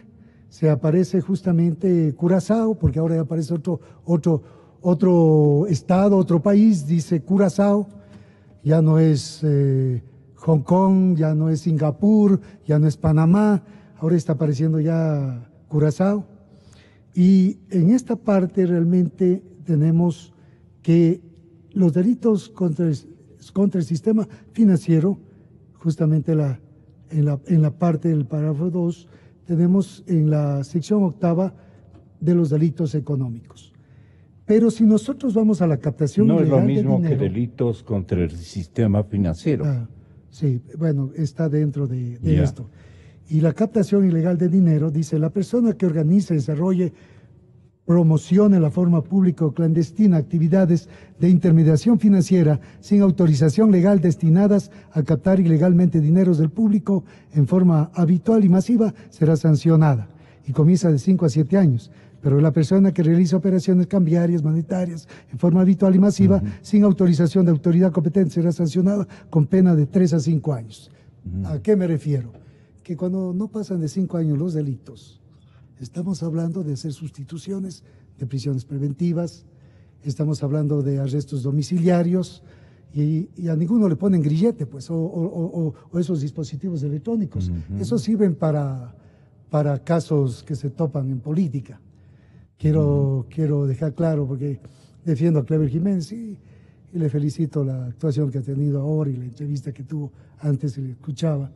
se aparece justamente Curazao, porque ahora ya aparece otro estado, otro país, dice Curazao, ya no es Hong Kong, ya no es Singapur, ya no es Panamá, ahora está apareciendo ya Curazao. Y en esta parte realmente tenemos que los delitos contra el sistema financiero, justamente en la parte del párrafo 2, tenemos en la sección 8 de los delitos económicos. Pero si nosotros vamos a la captación No es lo ilegal de mismo que dinero, delitos contra el sistema financiero. Sí, bueno, está dentro de Ya. esto. Y la captación ilegal de dinero, dice, la persona que organice, desarrolle, promocione la forma pública o clandestina actividades de intermediación financiera sin autorización legal destinadas a captar ilegalmente dineros del público en forma habitual y masiva, será sancionada, y comienza de 5 a 7 años. Pero la persona que realiza operaciones cambiarias, monetarias, en forma habitual y masiva, sin autorización de autoridad competente, será sancionada con pena de 3 a 5 años. ¿A qué me refiero? Que cuando no pasan de 5 años los delitos, estamos hablando de hacer sustituciones de prisiones preventivas, estamos hablando de arrestos domiciliarios, y a ninguno le ponen grillete, pues, o esos dispositivos electrónicos. Esos sirven para casos que se topan en política. Quiero dejar claro, porque defiendo a Clever Jiménez y le felicito la actuación que ha tenido ahora y la entrevista que tuvo antes, se le escuchaba.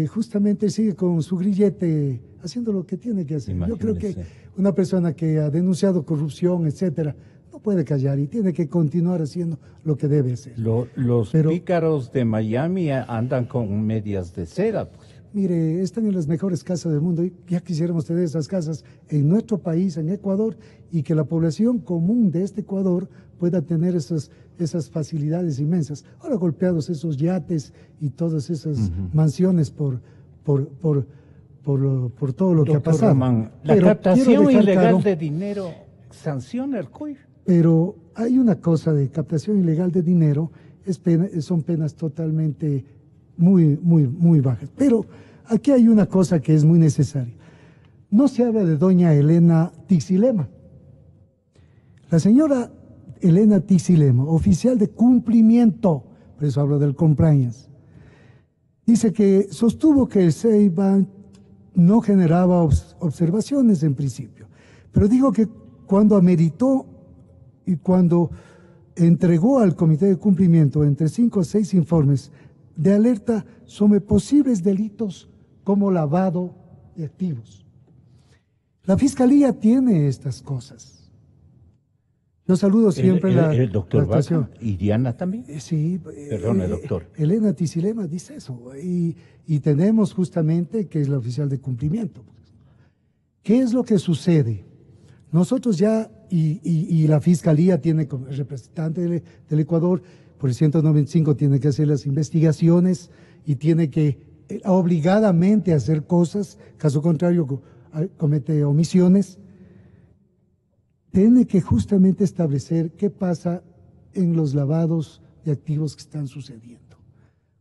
Justamente sigue con su grillete haciendo lo que tiene que hacer. Yo creo que una persona que ha denunciado corrupción, etcétera, no puede callar y tiene que continuar haciendo lo que debe hacer. Los pícaros de Miami andan con medias de cera, pues. Mire, están en las mejores casas del mundo y ya quisiéramos tener esas casas en nuestro país, en Ecuador, y que la población común de este Ecuador pueda tener esas facilidades inmensas. Ahora golpeados esos yates y todas esas mansiones por todo lo que ha pasado. Román, la captación ilegal de dinero sanciona el COIF. Pero hay una cosa de captación ilegal de dinero, son penas totalmente muy bajas. Pero aquí hay una cosa que es muy necesaria. No se habla de doña Elena Tixilema. La señora Elena Tixilema, oficial de cumplimiento, por eso hablo del compliance, dice que sostuvo que el CEIBAN no generaba observaciones en principio, pero digo que cuando ameritó y cuando entregó al Comité de Cumplimiento entre 5 o 6 informes de alerta sobre posibles delitos como lavado de activos. La Fiscalía tiene estas cosas. Yo saludo siempre el doctor la actuación. ¿Y Diana también? Sí. Perdón, el doctor. Elena Tixilema dice eso. Y tenemos justamente que es la oficial de cumplimiento. ¿Qué es lo que sucede? Nosotros ya, y la Fiscalía tiene como representante del Ecuador, por el 195 tiene que hacer las investigaciones y tiene que obligadamente hacer cosas, caso contrario comete omisiones. Tiene que justamente establecer qué pasa en los lavados de activos que están sucediendo.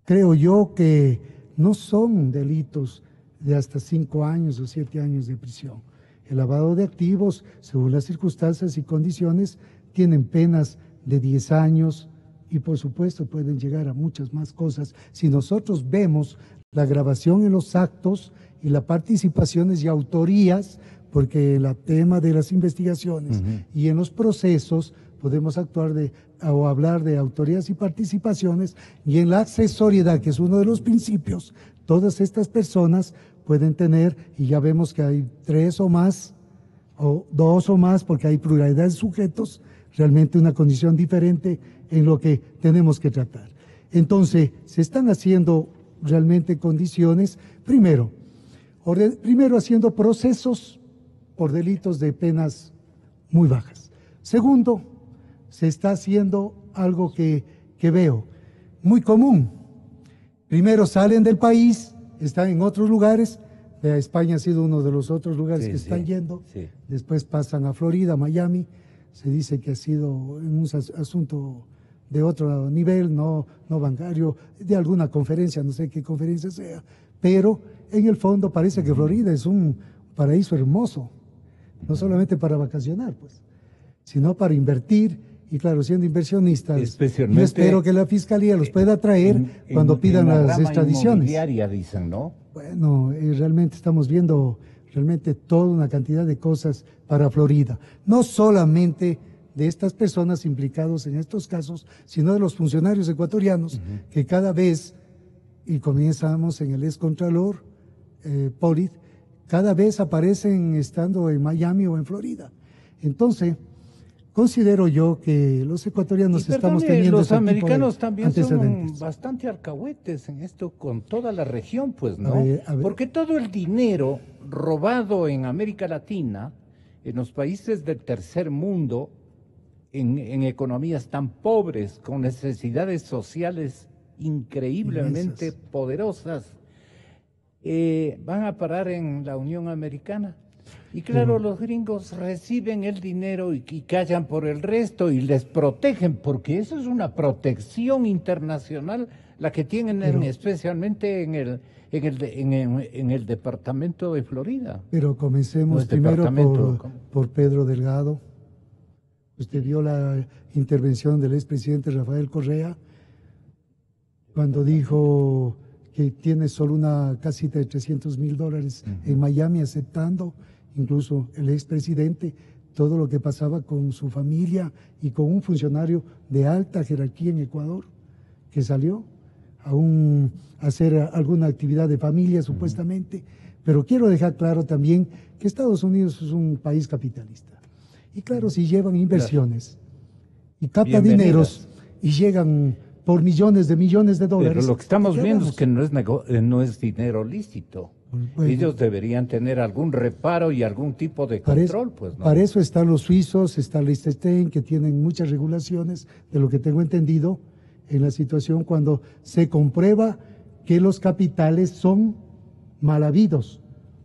Creo yo que no son delitos de hasta 5 años o 7 años de prisión. El lavado de activos, según las circunstancias y condiciones, tienen penas de 10 años y por supuesto pueden llegar a muchas más cosas. Si nosotros vemos la grabación en los actos y las participaciones y autorías, porque en el tema de las investigaciones y en los procesos podemos hablar de autorías y participaciones, y en la accesoriedad, que es uno de los principios, todas estas personas pueden tener, y ya vemos que hay 3 o más, o 2 o más, porque hay pluralidad de sujetos, realmente una condición diferente en lo que tenemos que tratar. Entonces, se están haciendo realmente condiciones, primero haciendo procesos por delitos de penas muy bajas. Segundo, se está haciendo algo que veo muy común. Primero salen del país, están en otros lugares. España ha sido uno de los otros lugares que están yendo. Sí. Después pasan a Florida, Miami. Se dice que ha sido en un asunto de otro nivel, no bancario, de alguna conferencia, no sé qué conferencia sea. Pero en el fondo parece que Florida es un paraíso hermoso. No solamente para vacacionar, pues, sino para invertir. Y claro, siendo inversionistas, yo espero que la Fiscalía los pueda traer cuando pidan las extradiciones. Dicen, ¿no? Bueno, realmente estamos viendo toda una cantidad de cosas para Florida. No solamente de estas personas implicadas en estos casos, sino de los funcionarios ecuatorianos que cada vez, y comenzamos en el excontralor Polit, cada vez aparecen estando en Miami o en Florida. Entonces, considero yo que los ecuatorianos estamos teniendo los americanos también son bastante alcahuetes en esto con toda la región, pues, ¿no? A ver. Porque todo el dinero robado en América Latina, en los países del tercer mundo, en economías tan pobres, con necesidades sociales increíblemente poderosas, van a parar en la Unión Americana. Y claro, los gringos reciben el dinero y callan por el resto y les protegen, porque eso es una protección internacional la que tienen especialmente en el departamento de Florida. Pero comencemos primero por Pedro Delgado, Usted vio la intervención del expresidente Rafael Correa cuando dijo que tiene solo una casita de $300,000 en Miami, aceptando incluso el expresidente todo lo que pasaba con su familia y con un funcionario de alta jerarquía en Ecuador que salió a hacer alguna actividad de familia supuestamente. Pero quiero dejar claro también que Estados Unidos es un país capitalista. Y claro, si llevan inversiones y captan dineros y llegan por millones de dólares. Pero lo que estamos viendo es que no es dinero lícito. Bueno, ellos deberían tener algún reparo y algún tipo de control, pues, ¿no? Para eso están los suizos, está Liechtenstein, que tienen muchas regulaciones, de lo que tengo entendido, en la situación cuando se comprueba que los capitales son mal habidos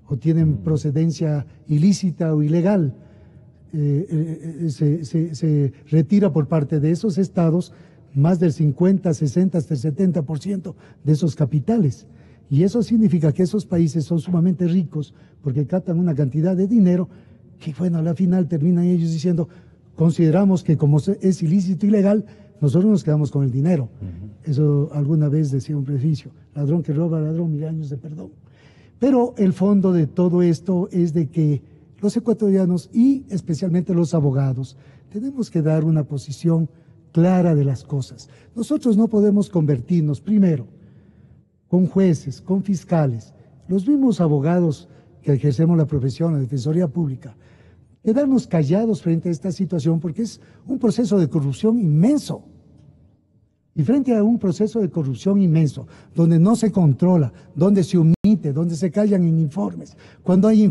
o tienen procedencia ilícita o ilegal. Se retira por parte de esos estados más del 50, 60, hasta el 70% de esos capitales. Y eso significa que esos países son sumamente ricos porque captan una cantidad de dinero que, bueno, a la final terminan ellos diciendo, consideramos que como es ilícito y ilegal, nosotros nos quedamos con el dinero. Eso alguna vez decía un preficio, ladrón que roba, ladrón, 1000 años de perdón. Pero el fondo de todo esto es de que los ecuatorianos y especialmente los abogados tenemos que dar una posición clara de las cosas. Nosotros no podemos convertirnos, primero, con jueces, con fiscales, los mismos abogados que ejercemos la profesión, la Defensoría Pública, quedarnos callados frente a esta situación porque es un proceso de corrupción inmenso. Y frente a un proceso de corrupción inmenso, donde no se controla, donde se omite, donde se callan en informes, cuando hay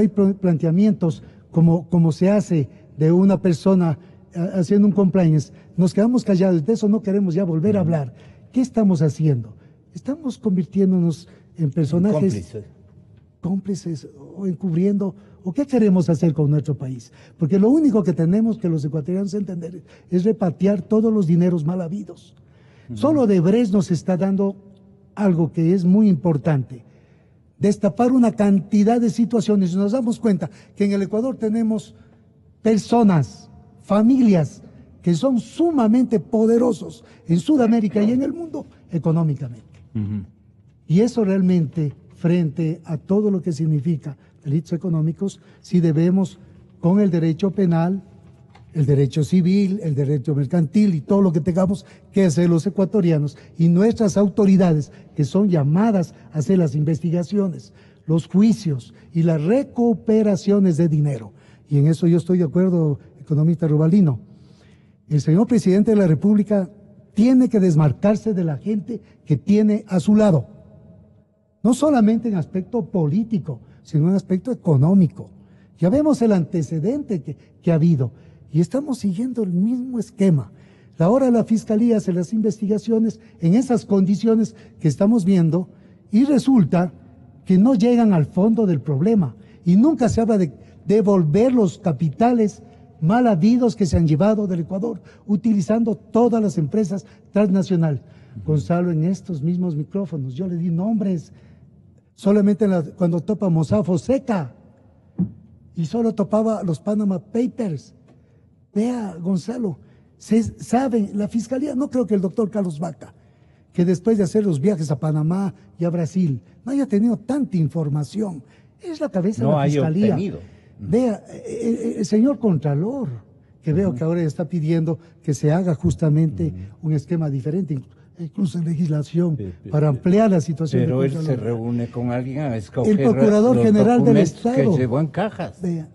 planteamientos como se hace de una persona haciendo un compliance, nos quedamos callados, de eso no queremos ya volver a hablar. ¿Qué estamos haciendo? Estamos convirtiéndonos en personajes cómplices o encubriendo, o qué queremos hacer con nuestro país. Porque lo único que tenemos que los ecuatorianos entender es repatriar todos los dineros mal habidos. Solo Odebrecht nos está dando algo que es muy importante, destapar una cantidad de situaciones. Y nos damos cuenta que en el Ecuador tenemos personas, familias, que son sumamente poderosos en Sudamérica y en el mundo económicamente. Y eso realmente, frente a todo lo que significa delitos económicos, sí debemos, con el derecho penal, el derecho civil, el derecho mercantil y todo lo que tengamos que hacer los ecuatorianos y nuestras autoridades, que son llamadas a hacer las investigaciones, los juicios y las recuperaciones de dinero. Y en eso yo estoy de acuerdo, economista Rubalino. El señor presidente de la República tiene que desmarcarse de la gente que tiene a su lado, no solamente en aspecto político, sino en aspecto económico. Ya vemos el antecedente que ha habido y estamos siguiendo el mismo esquema. Ahora la Fiscalía hace las investigaciones en esas condiciones que estamos viendo y resulta que no llegan al fondo del problema y nunca se habla de devolver los capitales mal habidos que se han llevado del Ecuador, utilizando todas las empresas transnacionales. Gonzalo, en estos mismos micrófonos, yo le di nombres, solamente cuando topa Mossack Fonseca, y solo topaba los Panama Papers. Vea, Gonzalo, se sabe, la Fiscalía, no creo que el doctor Carlos Vaca, que después de hacer los viajes a Panamá y a Brasil, no haya tenido tanta información. Es la cabeza de la Fiscalía. Obtenido. Vea, el señor Contralor, que veo que ahora está pidiendo que se haga justamente un esquema diferente, incluso en legislación, para ampliar la situación. Pero él se reúne con alguien a escoger el Procurador General del Estado. Que llevó en cajas. Vea,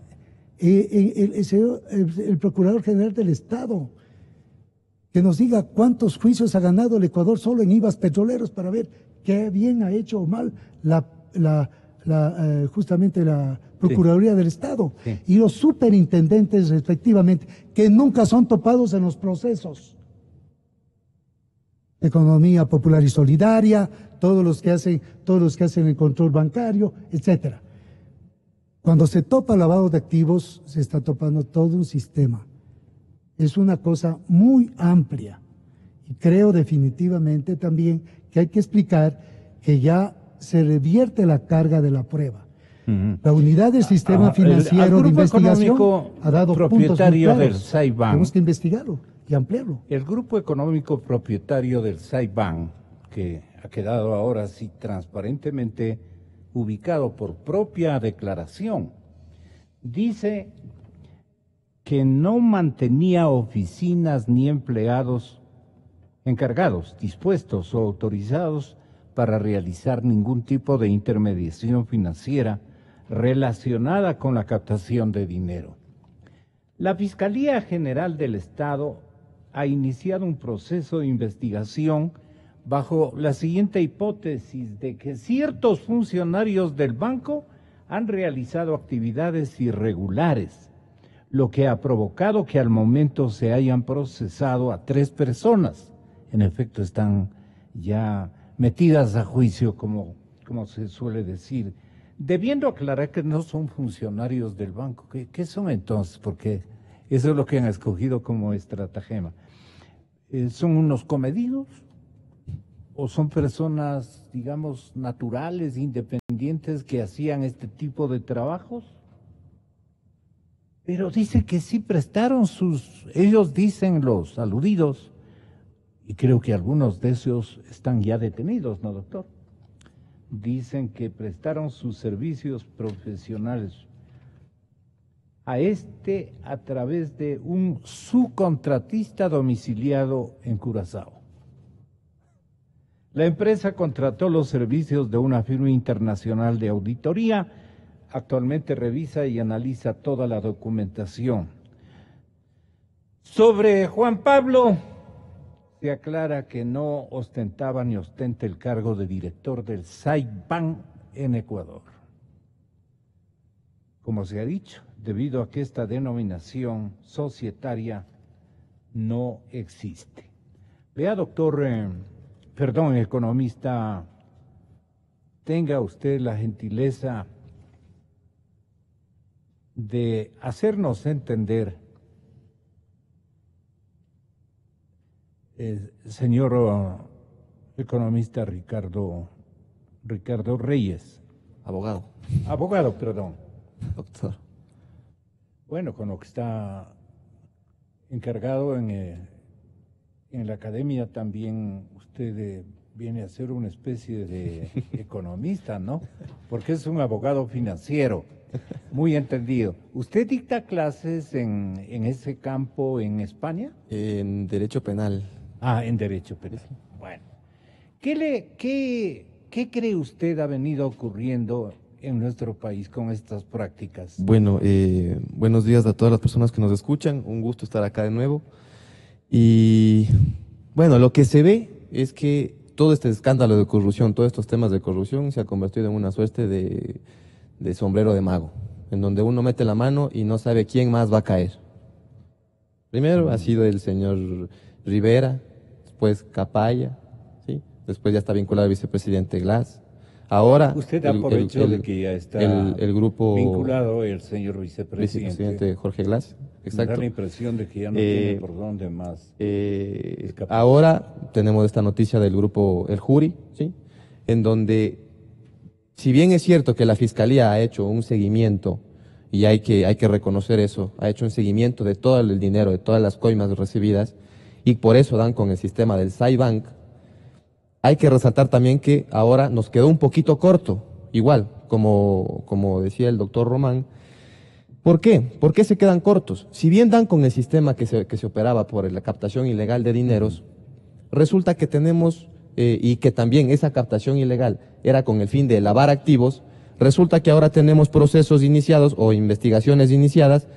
el Procurador General del Estado, que nos diga cuántos juicios ha ganado el Ecuador solo en IVAs petroleros para ver qué bien ha hecho o mal justamente la Procuraduría del Estado y los superintendentes respectivamente, que nunca son topados en los procesos. Economía popular y solidaria, todos los que hacen el control bancario, etcétera. Cuando se topa lavado de activos, se está topando todo un sistema. Es una cosa muy amplia y creo definitivamente también que hay que explicar que ya se revierte la carga de la prueba. La unidad del sistema al financiero de grupo investigación económico ha dado puntos muy propietario del claros. Saibank. Tenemos que investigarlo y ampliarlo. El grupo económico propietario del Saibank, que ha quedado ahora sí transparentemente ubicado por propia declaración, dice que no mantenía oficinas ni empleados encargados, dispuestos o autorizados para realizar ningún tipo de intermediación financiera relacionada con la captación de dinero. La Fiscalía General del Estado ha iniciado un proceso de investigación bajo la siguiente hipótesis de que ciertos funcionarios del banco han realizado actividades irregulares, lo que ha provocado que al momento se hayan procesado a 3 personas. En efecto, están ya metidas a juicio, como se suele decir, debiendo aclarar que no son funcionarios del banco. ¿Qué son entonces? Porque eso es lo que han escogido como estratagema. ¿Son unos comedidos? ¿O son personas, digamos, naturales, independientes, que hacían este tipo de trabajos? Pero dice que sí prestaron ellos dicen, los aludidos, y creo que algunos de esos están ya detenidos, ¿no, doctor? Dicen que prestaron sus servicios profesionales a través de un subcontratista domiciliado en Curazao. La empresa contrató los servicios de una firma internacional de auditoría. Actualmente revisa y analiza toda la documentación. Sobre Juan Pablo, se aclara que no ostentaba ni ostenta el cargo de director del Saibank en Ecuador. Como se ha dicho, debido a que esta denominación societaria no existe. Vea, doctor, economista, tenga usted la gentileza de hacernos entender, señor economista Ricardo Reyes. Abogado, perdón. Doctor. Bueno, con lo que está encargado en la academia también usted viene a ser una especie de economista, ¿no? Porque es un abogado financiero, muy entendido. ¿Usted dicta clases en ese campo en España? En Derecho Penal. Ah, en Derecho Penal. Bueno, ¿qué cree usted ha venido ocurriendo en nuestro país con estas prácticas? Bueno, buenos días a todas las personas que nos escuchan. Un gusto estar acá de nuevo. Y bueno, lo que se ve es que todo este escándalo de corrupción, todos estos temas de corrupción se ha convertido en una suerte de sombrero de mago, en donde uno mete la mano y no sabe quién más va a caer. Primero ha sido el señor Rivera, después Capaya, ¿sí? Después ya está vinculado al vicepresidente Glass. Ahora usted da por hecho de que ya está el grupo vinculado el señor vicepresidente Jorge Glass. Exacto. Me da la impresión de que ya no tiene por dónde más. Ahora tenemos esta noticia del grupo El Juri, ¿sí? En donde, si bien es cierto que la Fiscalía ha hecho un seguimiento, y hay que reconocer eso, ha hecho un seguimiento de todo el dinero, de todas las coimas recibidas, y por eso dan con el sistema del Saibank, hay que resaltar también que ahora nos quedó un poquito corto, igual, como decía el doctor Román. ¿Por qué? ¿Por qué se quedan cortos? Si bien dan con el sistema que se operaba por la captación ilegal de dineros, resulta que tenemos, y que también esa captación ilegal era con el fin de lavar activos, resulta que ahora tenemos procesos iniciados o investigaciones iniciadas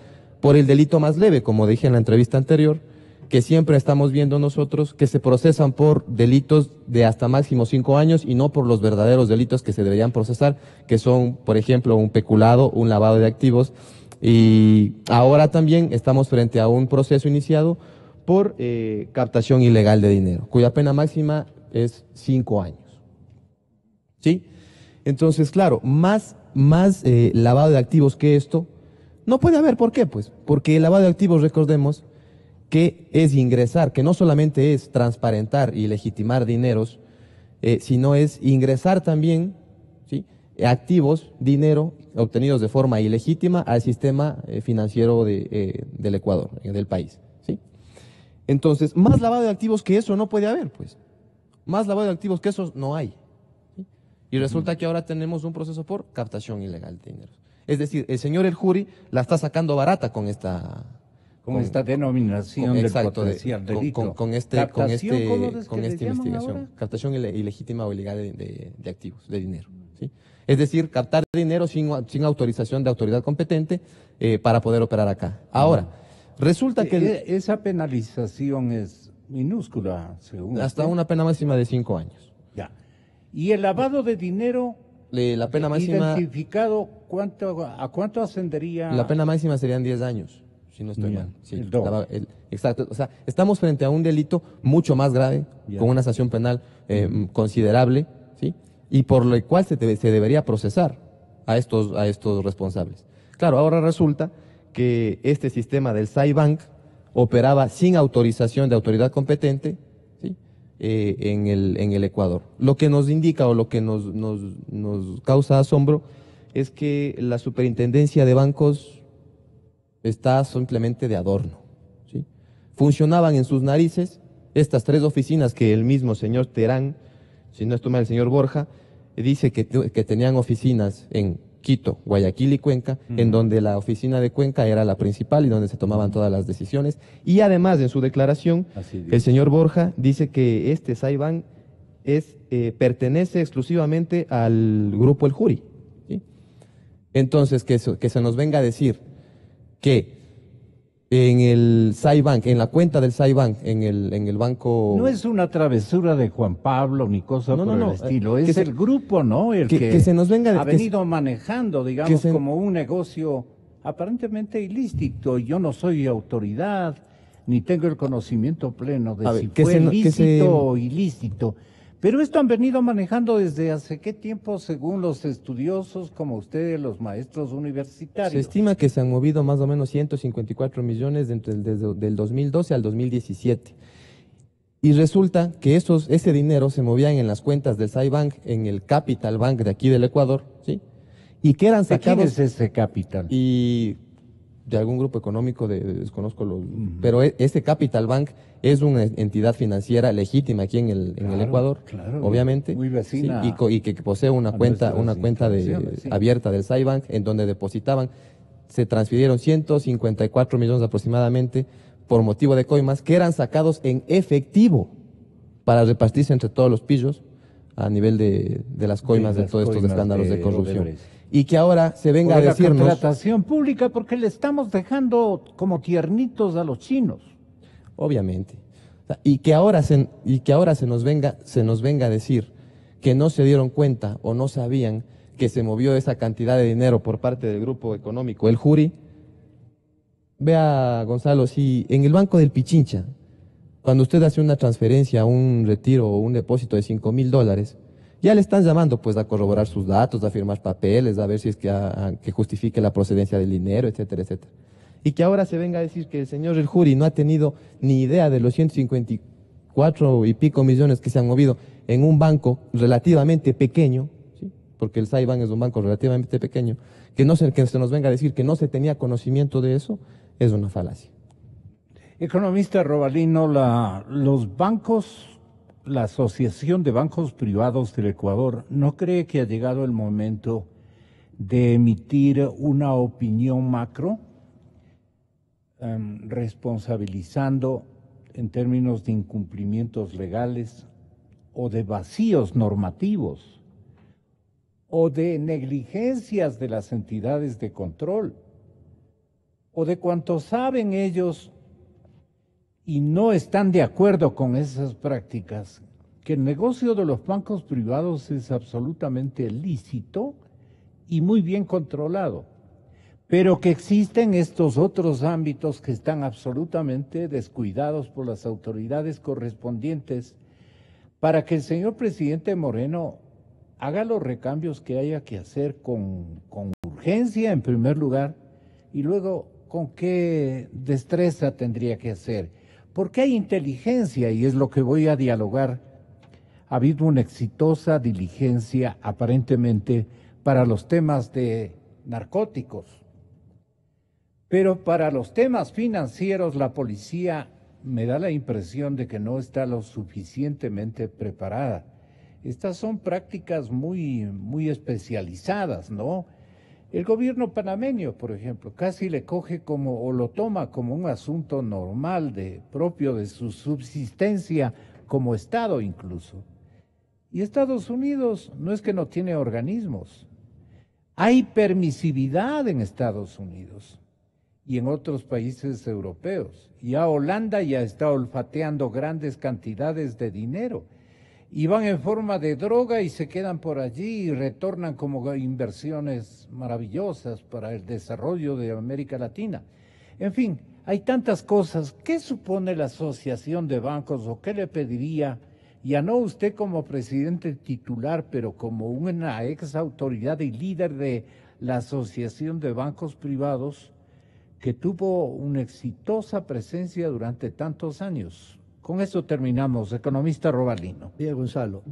por el delito más leve, como dije en la entrevista anterior, que siempre estamos viendo nosotros que se procesan por delitos de hasta máximo 5 años y no por los verdaderos delitos que se deberían procesar, que son, por ejemplo, un peculado, un lavado de activos. Y ahora también estamos frente a un proceso iniciado por captación ilegal de dinero, cuya pena máxima es 5 años. ¿Sí? Entonces, claro, más lavado de activos que esto no puede haber. ¿Por qué? Pues porque el lavado de activos, recordemos, que es ingresar, que no solamente es transparentar y legitimar dineros, sino es ingresar también, ¿sí?, activos, dinero obtenidos de forma ilegítima al sistema financiero del Ecuador, del país, ¿sí? Entonces, más lavado de activos que eso no puede haber, pues. Más lavado de activos que eso no hay, ¿sí? Y resulta que ahora tenemos un proceso por captación ilegal de dinero. Es decir, el señor El Juri la está sacando barata con esta denominación del exacto, potencial delito. con esta ¿cómo es que le investigación. llaman ahora? Captación ilegítima o ilegal de activos, de dinero, ¿sí? Es decir, captar dinero sin autorización de autoridad competente para poder operar acá. Ahora, resulta que esa penalización es minúscula, según hasta usted. una pena máxima de 5 años. Ya. Y el lavado de dinero La pena máxima, identificado, ¿a cuánto ascendería? la pena máxima serían 10 años, si no estoy Ya, mal. Sí, el doble. exacto. O sea, estamos frente a un delito mucho más grave, Ya. con una sanción penal considerable, ¿sí? Y por lo cual se debería procesar a estos responsables. Claro, ahora resulta que este sistema del SAIBank operaba sin autorización de autoridad competente, ¿sí? En el Ecuador. Lo que nos indica o lo que nos causa asombro es que la superintendencia de bancos está simplemente de adorno, ¿sí? Funcionaban en sus narices estas 3 oficinas que el mismo señor Terán, si no estoy mal, el señor Borja, dice que tenían oficinas en Quito, Guayaquil y Cuenca, en donde la oficina de Cuenca era la principal y donde se tomaban todas las decisiones. Y además, en su declaración, el señor Borja dice que este SAIBank pertenece exclusivamente al grupo El Juri, ¿sí? Entonces, que se nos venga a decir que en el SAIBank, en la cuenta del SAIBank, en el banco... No es una travesura de Juan Pablo ni cosa por el estilo, es el grupo, ¿no? El que se nos venga, ha venido manejando, digamos, se, como un negocio aparentemente ilícito. Yo no soy autoridad, ni tengo el conocimiento pleno de si fue lícito o ilícito. Pero esto han venido manejando desde hace qué tiempo, según los estudiosos como ustedes, los maestros universitarios. Se estima que se han movido más o menos 154 millones desde el 2012 al 2017. Y resulta que ese dinero se movían en las cuentas del SAIBank, en el Capital Bank de aquí del Ecuador, ¿sí? Y que eran sacados... ¿De quién es ese Capital? Y de algún grupo económico, desconozco los... Pero ese Capital Bank es una entidad financiera legítima aquí en el Ecuador, obviamente, muy vecina, ¿sí? y que posee una cuenta abierta del SAIBank en donde depositaban, se transfirieron 154 millones aproximadamente por motivo de coimas que eran sacados en efectivo para repartirse entre todos los pillos a nivel de las coimas de todos estos escándalos de corrupción. Y que ahora se venga a decirnos... La contratación pública, porque le estamos dejando como tiernitos a los chinos. Obviamente. Y que ahora se nos venga a decir que no se dieron cuenta o no sabían que se movió esa cantidad de dinero por parte del grupo económico El Juri. Vea, Gonzalo, si en el Banco del Pichincha, cuando usted hace una transferencia, un retiro o un depósito de $5,000, ya le están llamando pues a corroborar sus datos, a firmar papeles, a ver si es que justifique la procedencia del dinero, etcétera, etcétera. Y que ahora se venga a decir que el señor El Juri no ha tenido ni idea de los 154 y pico millones que se han movido en un banco relativamente pequeño, ¿sí? Porque el SAIBank es un banco relativamente pequeño, que se nos venga a decir que no se tenía conocimiento de eso, es una falacia. Economista Robalino, los bancos, la Asociación de Bancos Privados del Ecuador, ¿no cree que ha llegado el momento de emitir una opinión macro, responsabilizando en términos de incumplimientos legales o de vacíos normativos o de negligencias de las entidades de control o de cuanto saben ellos y no están de acuerdo con esas prácticas, que el negocio de los bancos privados es absolutamente lícito y muy bien controlado, pero que existen estos otros ámbitos que están absolutamente descuidados por las autoridades correspondientes para que el señor presidente Moreno haga los recambios que haya que hacer con urgencia en primer lugar y luego con qué destreza tendría que hacer. Porque hay inteligencia y es lo que voy a dialogar. Ha habido una exitosa diligencia aparentemente para los temas de narcóticos. Pero para los temas financieros, la policía me da la impresión de que no está lo suficientemente preparada. Estas son prácticas muy especializadas, ¿no? El gobierno panameño, por ejemplo, casi le coge como, o lo toma como un asunto normal, propio de su subsistencia como Estado incluso. Y Estados Unidos no es que no tiene organismos. Hay permisividad en Estados Unidos y en otros países europeos. Ya Holanda ya está olfateando grandes cantidades de dinero y van en forma de droga y se quedan por allí y retornan como inversiones maravillosas para el desarrollo de América Latina. En fin, hay tantas cosas. ¿Qué supone la Asociación de Bancos o qué le pediría, ya no usted como presidente titular, pero como una ex autoridad y líder de la Asociación de Bancos Privados, que tuvo una exitosa presencia durante tantos años? Con eso terminamos. Economista Robalino. Bien, Gonzalo,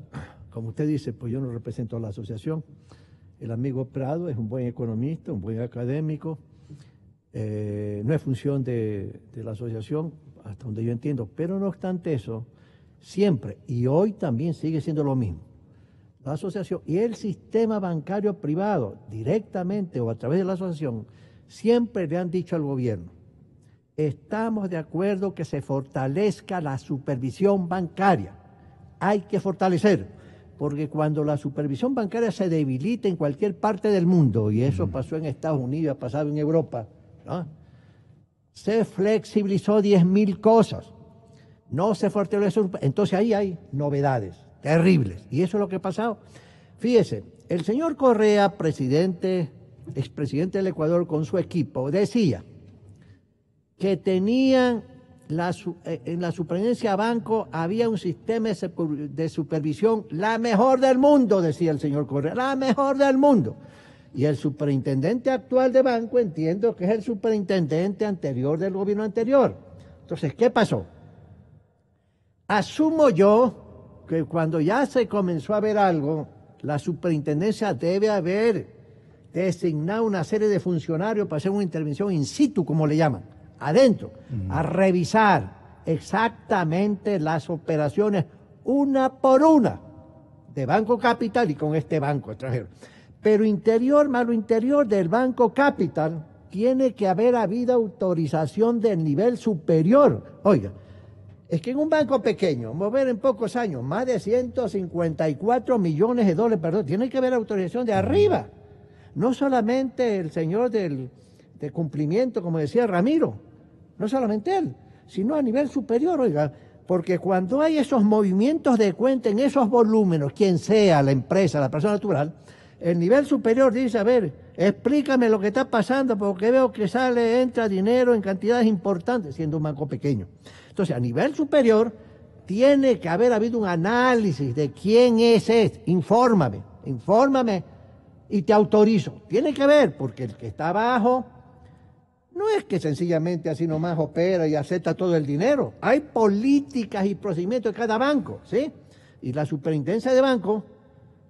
como usted dice, pues yo no represento a la asociación. El amigo Prado es un buen economista, un buen académico. No es función de la asociación, hasta donde yo entiendo. Pero no obstante eso, siempre, y hoy también sigue siendo lo mismo, la asociación y el sistema bancario privado, directamente o a través de la asociación, siempre le han dicho al gobierno: estamos de acuerdo que se fortalezca la supervisión bancaria. Hay que fortalecer, porque cuando la supervisión bancaria se debilita en cualquier parte del mundo, y eso pasó en Estados Unidos, ha pasado en Europa, ¿no? Se flexibilizó 10.000 cosas, no se fortaleció, entonces ahí hay novedades terribles, y eso es lo que ha pasado. Fíjese, el señor Correa, expresidente del Ecuador, con su equipo, decía que tenían, en la superintendencia banco había un sistema de supervisión, la mejor del mundo, decía el señor Correa, la mejor del mundo. Y el superintendente actual de banco, entiendo que es el superintendente anterior del gobierno anterior. Entonces, ¿qué pasó? Asumo yo que cuando ya se comenzó a ver algo, la superintendencia debe haber designado una serie de funcionarios para hacer una intervención in situ, como le llaman, adentro, a revisar exactamente las operaciones una por una de Banco Capital y con este banco extranjero. Pero más lo interior del Banco Capital, tiene que haber habido autorización del nivel superior. Oiga, es que en un banco pequeño, mover en pocos años más de 154 millones de dólares, perdón, tiene que haber autorización de arriba. No solamente el señor de cumplimiento, como decía Ramiro, no solamente él, sino a nivel superior, oiga, porque cuando hay esos movimientos de cuenta en esos volúmenes, quien sea la empresa, la persona natural, el nivel superior dice: a ver, explícame lo que está pasando, porque veo que entra dinero en cantidades importantes, siendo un banco pequeño. Entonces, a nivel superior, tiene que haber habido un análisis de quién es este. Infórmame y te autorizo. Tiene que ver, porque el que está abajo no es que sencillamente así nomás opera y acepta todo el dinero. Hay políticas y procedimientos de cada banco, ¿sí? Y la superintendencia de banco,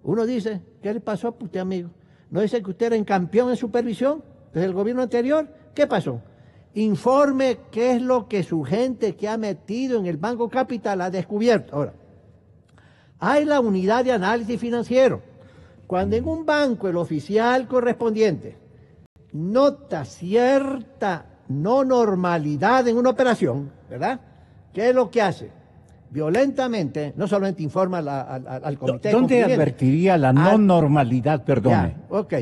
uno dice: ¿qué le pasó a usted, amigo? ¿No dice que usted era un campeón en supervisión desde el gobierno anterior? ¿Qué pasó? Informe qué es lo que su gente que ha metido en el Banco Capital ha descubierto. Ahora, hay la unidad de análisis financiero. Cuando en un banco el oficial correspondiente nota cierta no normalidad en una operación, ¿verdad? ¿Qué es lo que hace? Violentamente, no solamente informa al comité. ¿Dónde advertiría la no normalidad? Perdone. Ya, ok.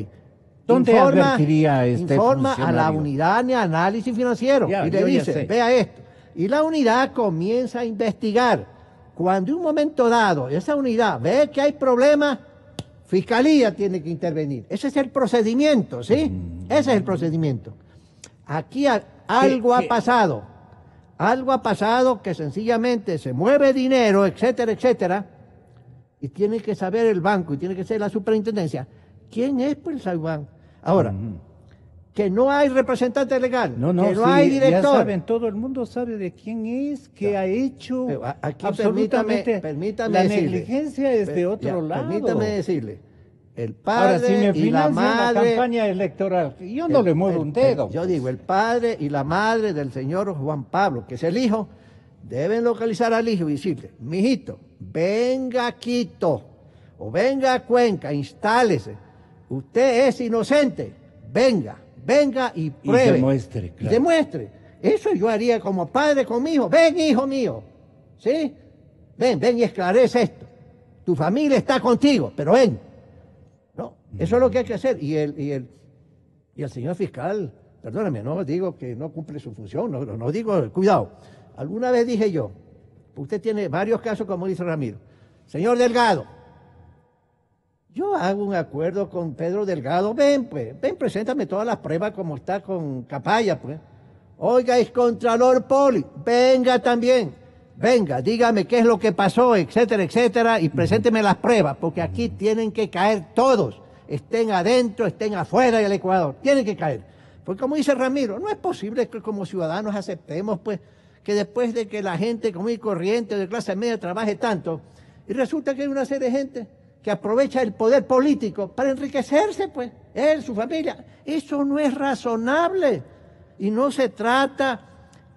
¿Dónde advertiría informa a la unidad de análisis financiero y le dice: vea esto. Y la unidad comienza a investigar. Cuando en un momento dado esa unidad ve que hay problemas, Fiscalía tiene que intervenir. Ese es el procedimiento, ¿sí? Ese es el procedimiento. Aquí algo ha pasado. Algo ha pasado que sencillamente se mueve dinero, etcétera, etcétera, y tiene que saber el banco y tiene que ser la superintendencia. ¿Quién es pues el banco? Ahora, que no hay representante legal, que no hay director. Ya saben, todo el mundo sabe de quién es, qué ha hecho. Aquí absolutamente. permítame la decirle, negligencia es de otro lado. Permítame decirle, el Ahora, si padre me y la financian la madre. campaña electoral, yo no le muevo un dedo. Yo digo, el padre y la madre del señor Juan Pablo, que es el hijo, deben localizar al hijo y decirle, mijito, venga a Quito o venga a Cuenca, instálese. Usted es inocente, venga y pruebe. Y demuestre, claro. Y demuestre. Eso yo haría como padre con mi hijo. Ven, hijo mío, ¿sí? Ven y esclarece esto. Tu familia está contigo, pero ven. No, eso es lo que hay que hacer. Y el señor fiscal, perdóname, no digo que no cumple su función, no digo, cuidado. Alguna vez dije yo, usted tiene varios casos, como dice Ramiro. Señor Delgado, yo hago un acuerdo con Pedro Delgado, ven, preséntame todas las pruebas como está con Capaya, pues. Oiga, es Contralor Poli, venga también. Venga, dígame qué es lo que pasó, etcétera, etcétera, y presénteme las pruebas, porque aquí tienen que caer todos, estén adentro, estén afuera del Ecuador, tienen que caer. Porque como dice Ramiro, no es posible que como ciudadanos aceptemos, pues, que después de que la gente común y corriente de clase media trabaje tanto, y resulta que hay una serie de gente que aprovecha el poder político para enriquecerse, pues, él, su familia. Eso no es razonable, y no se trata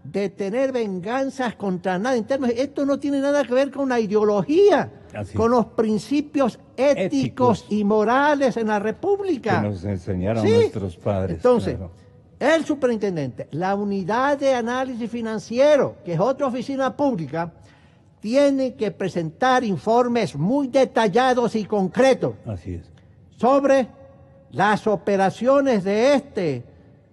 de tener venganzas contra nada interno. Esto no tiene nada que ver con la ideología, con los principios éticos y morales en la República. Que nos enseñaron nuestros padres. Entonces, claro. El superintendente, la unidad de análisis financiero, que es otra oficina pública, tiene que presentar informes muy detallados y concretos. Así es. Sobre las operaciones de este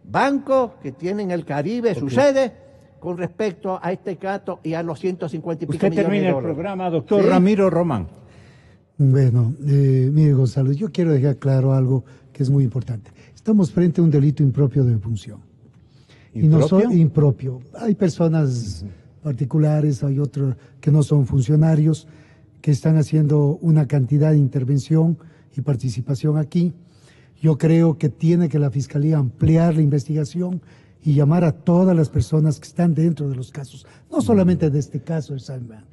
banco que tiene en el Caribe su sede, con respecto a este caso y a los 150 y pico Usted millones termina de el dólares. programa, doctor ¿Sí? Ramiro Román. Bueno, mire Gonzalo, yo quiero dejar claro algo que es muy importante. Estamos frente a un delito impropio de función. Y no son impropio. Hay personas particulares, hay otros que no son funcionarios, que están haciendo una cantidad de intervención y participación aquí. Yo creo que tiene que la Fiscalía ampliar la investigación y llamar a todas las personas que están dentro de los casos, no solamente de este caso de Salman,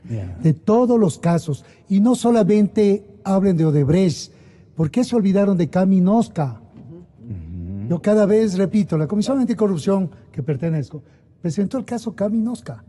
de todos los casos, y no solamente hablen de Odebrecht. ¿Por qué se olvidaron de Kaminovska? Yo cada vez repito, la Comisión Anticorrupción que pertenezco presentó el caso Kaminovska,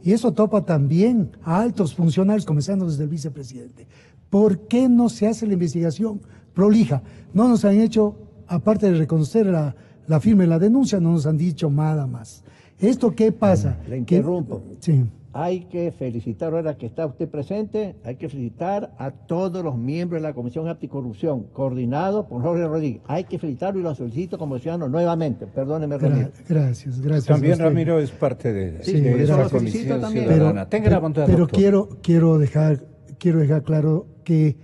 y eso topa también a altos funcionarios, comenzando desde el vicepresidente. ¿Por qué no se hace la investigación prolija? No nos han hecho, aparte de reconocer la firma y la denuncia, no nos han dicho nada más. ¿Esto qué pasa? Le interrumpo. Sí. Hay que felicitar, ahora que está usted presente, hay que felicitar a todos los miembros de la Comisión Anticorrupción, coordinado por Jorge Rodríguez. Hay que felicitarlo y lo solicito como ciudadano nuevamente. Perdóneme, Ramiro. Gracias. También Ramiro es parte de esa lo felicito comisión también. ciudadana. Tenga la bondad, pero doctor. quiero dejar claro que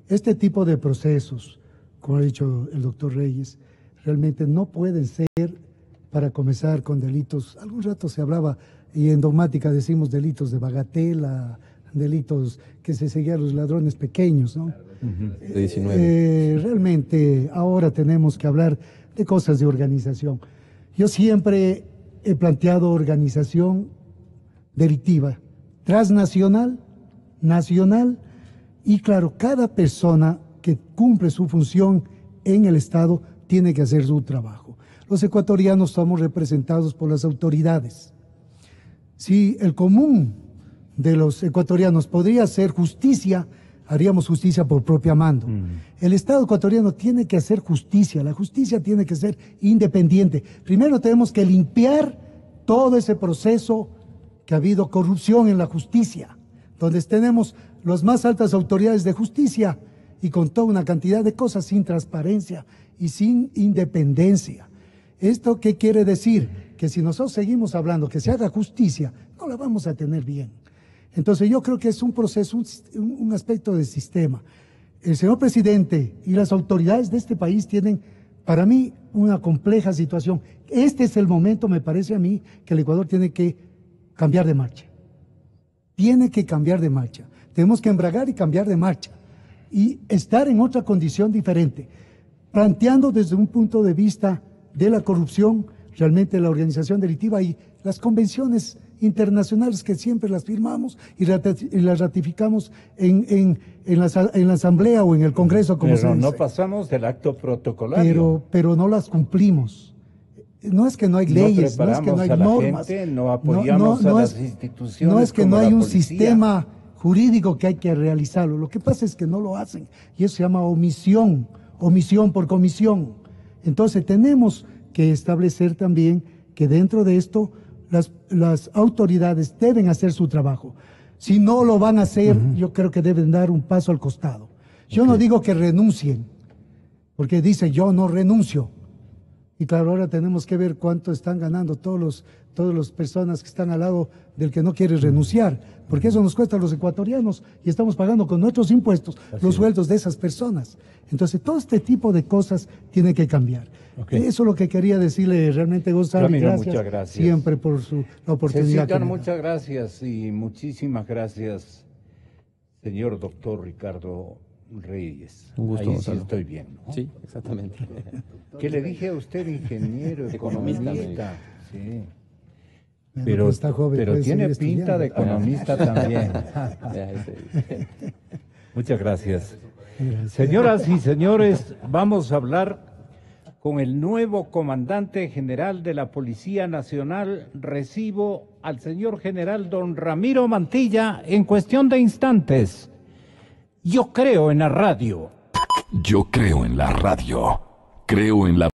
este tipo de procesos, como ha dicho el doctor Reyes, realmente no pueden ser para comenzar con delitos. Algún rato se hablaba, y en dogmática decimos delitos de bagatela, delitos que se seguían a los ladrones pequeños, ¿no? De 19. Realmente ahora tenemos que hablar de cosas de organización. Yo siempre he planteado organización delictiva, transnacional, nacional, y claro, cada persona que cumple su función en el Estado tiene que hacer su trabajo. Los ecuatorianos somos representados por las autoridades. Si el común de los ecuatorianos podría hacer justicia, haríamos justicia por propia mano. El Estado ecuatoriano tiene que hacer justicia, la justicia tiene que ser independiente. Primero tenemos que limpiar todo ese proceso que ha habido corrupción en la justicia, donde tenemos las más altas autoridades de justicia y con toda una cantidad de cosas sin transparencia y sin independencia. ¿Esto qué quiere decir? Que si nosotros seguimos hablando que se haga justicia, no la vamos a tener bien. Entonces yo creo que es un proceso, un aspecto del sistema. El señor presidente y las autoridades de este país tienen, para mí, una compleja situación. Este es el momento, me parece a mí, que el Ecuador tiene que cambiar de marcha. Tiene que cambiar de marcha. Tenemos que embragar y cambiar de marcha. Y estar en otra condición diferente. Planteando desde un punto de vista de la corrupción, realmente la organización delictiva y las convenciones internacionales que siempre las firmamos y las ratificamos en la Asamblea o en el Congreso, como pero se no dice. pasamos del acto protocolario. Pero no las cumplimos. No es que no hay leyes, no es que no hay normas. No apoyamos a las instituciones. No es que como no hay la un policía. sistema jurídico que hay que realizarlo. Lo que pasa es que no lo hacen. Y eso se llama omisión por comisión. Entonces tenemos que establecer también que dentro de esto las autoridades deben hacer su trabajo. Si no lo van a hacer, yo creo que deben dar un paso al costado. Yo no digo que renuncien, porque dice yo no renuncio. Y claro, ahora tenemos que ver cuánto están ganando todas las personas que están al lado del que no quiere renunciar, porque eso nos cuesta a los ecuatorianos y estamos pagando con nuestros impuestos los sueldos de esas personas. Entonces, todo este tipo de cosas tiene que cambiar. Eso es lo que quería decirle realmente, Gonzalo. Muchas gracias. Siempre por la oportunidad. Cecitar, muchas gracias y muchísimas gracias, señor doctor Ricardo Reyes. Un gusto, Ahí Gonzalo. sí estoy bien, ¿no? Sí, exactamente. ¿Qué le dije a usted, ingeniero, economista? Sí. Bueno, Pero, pues está joven, pero puede tiene seguir pinta de estudiando. economista también. Ya, ese. Muchas gracias. Gracias. Señoras y señores, vamos a hablar con el nuevo comandante general de la Policía Nacional. Recibo al señor general don Ramiro Mantilla en cuestión de instantes. Yo creo en la radio. Yo creo en la radio. Creo en la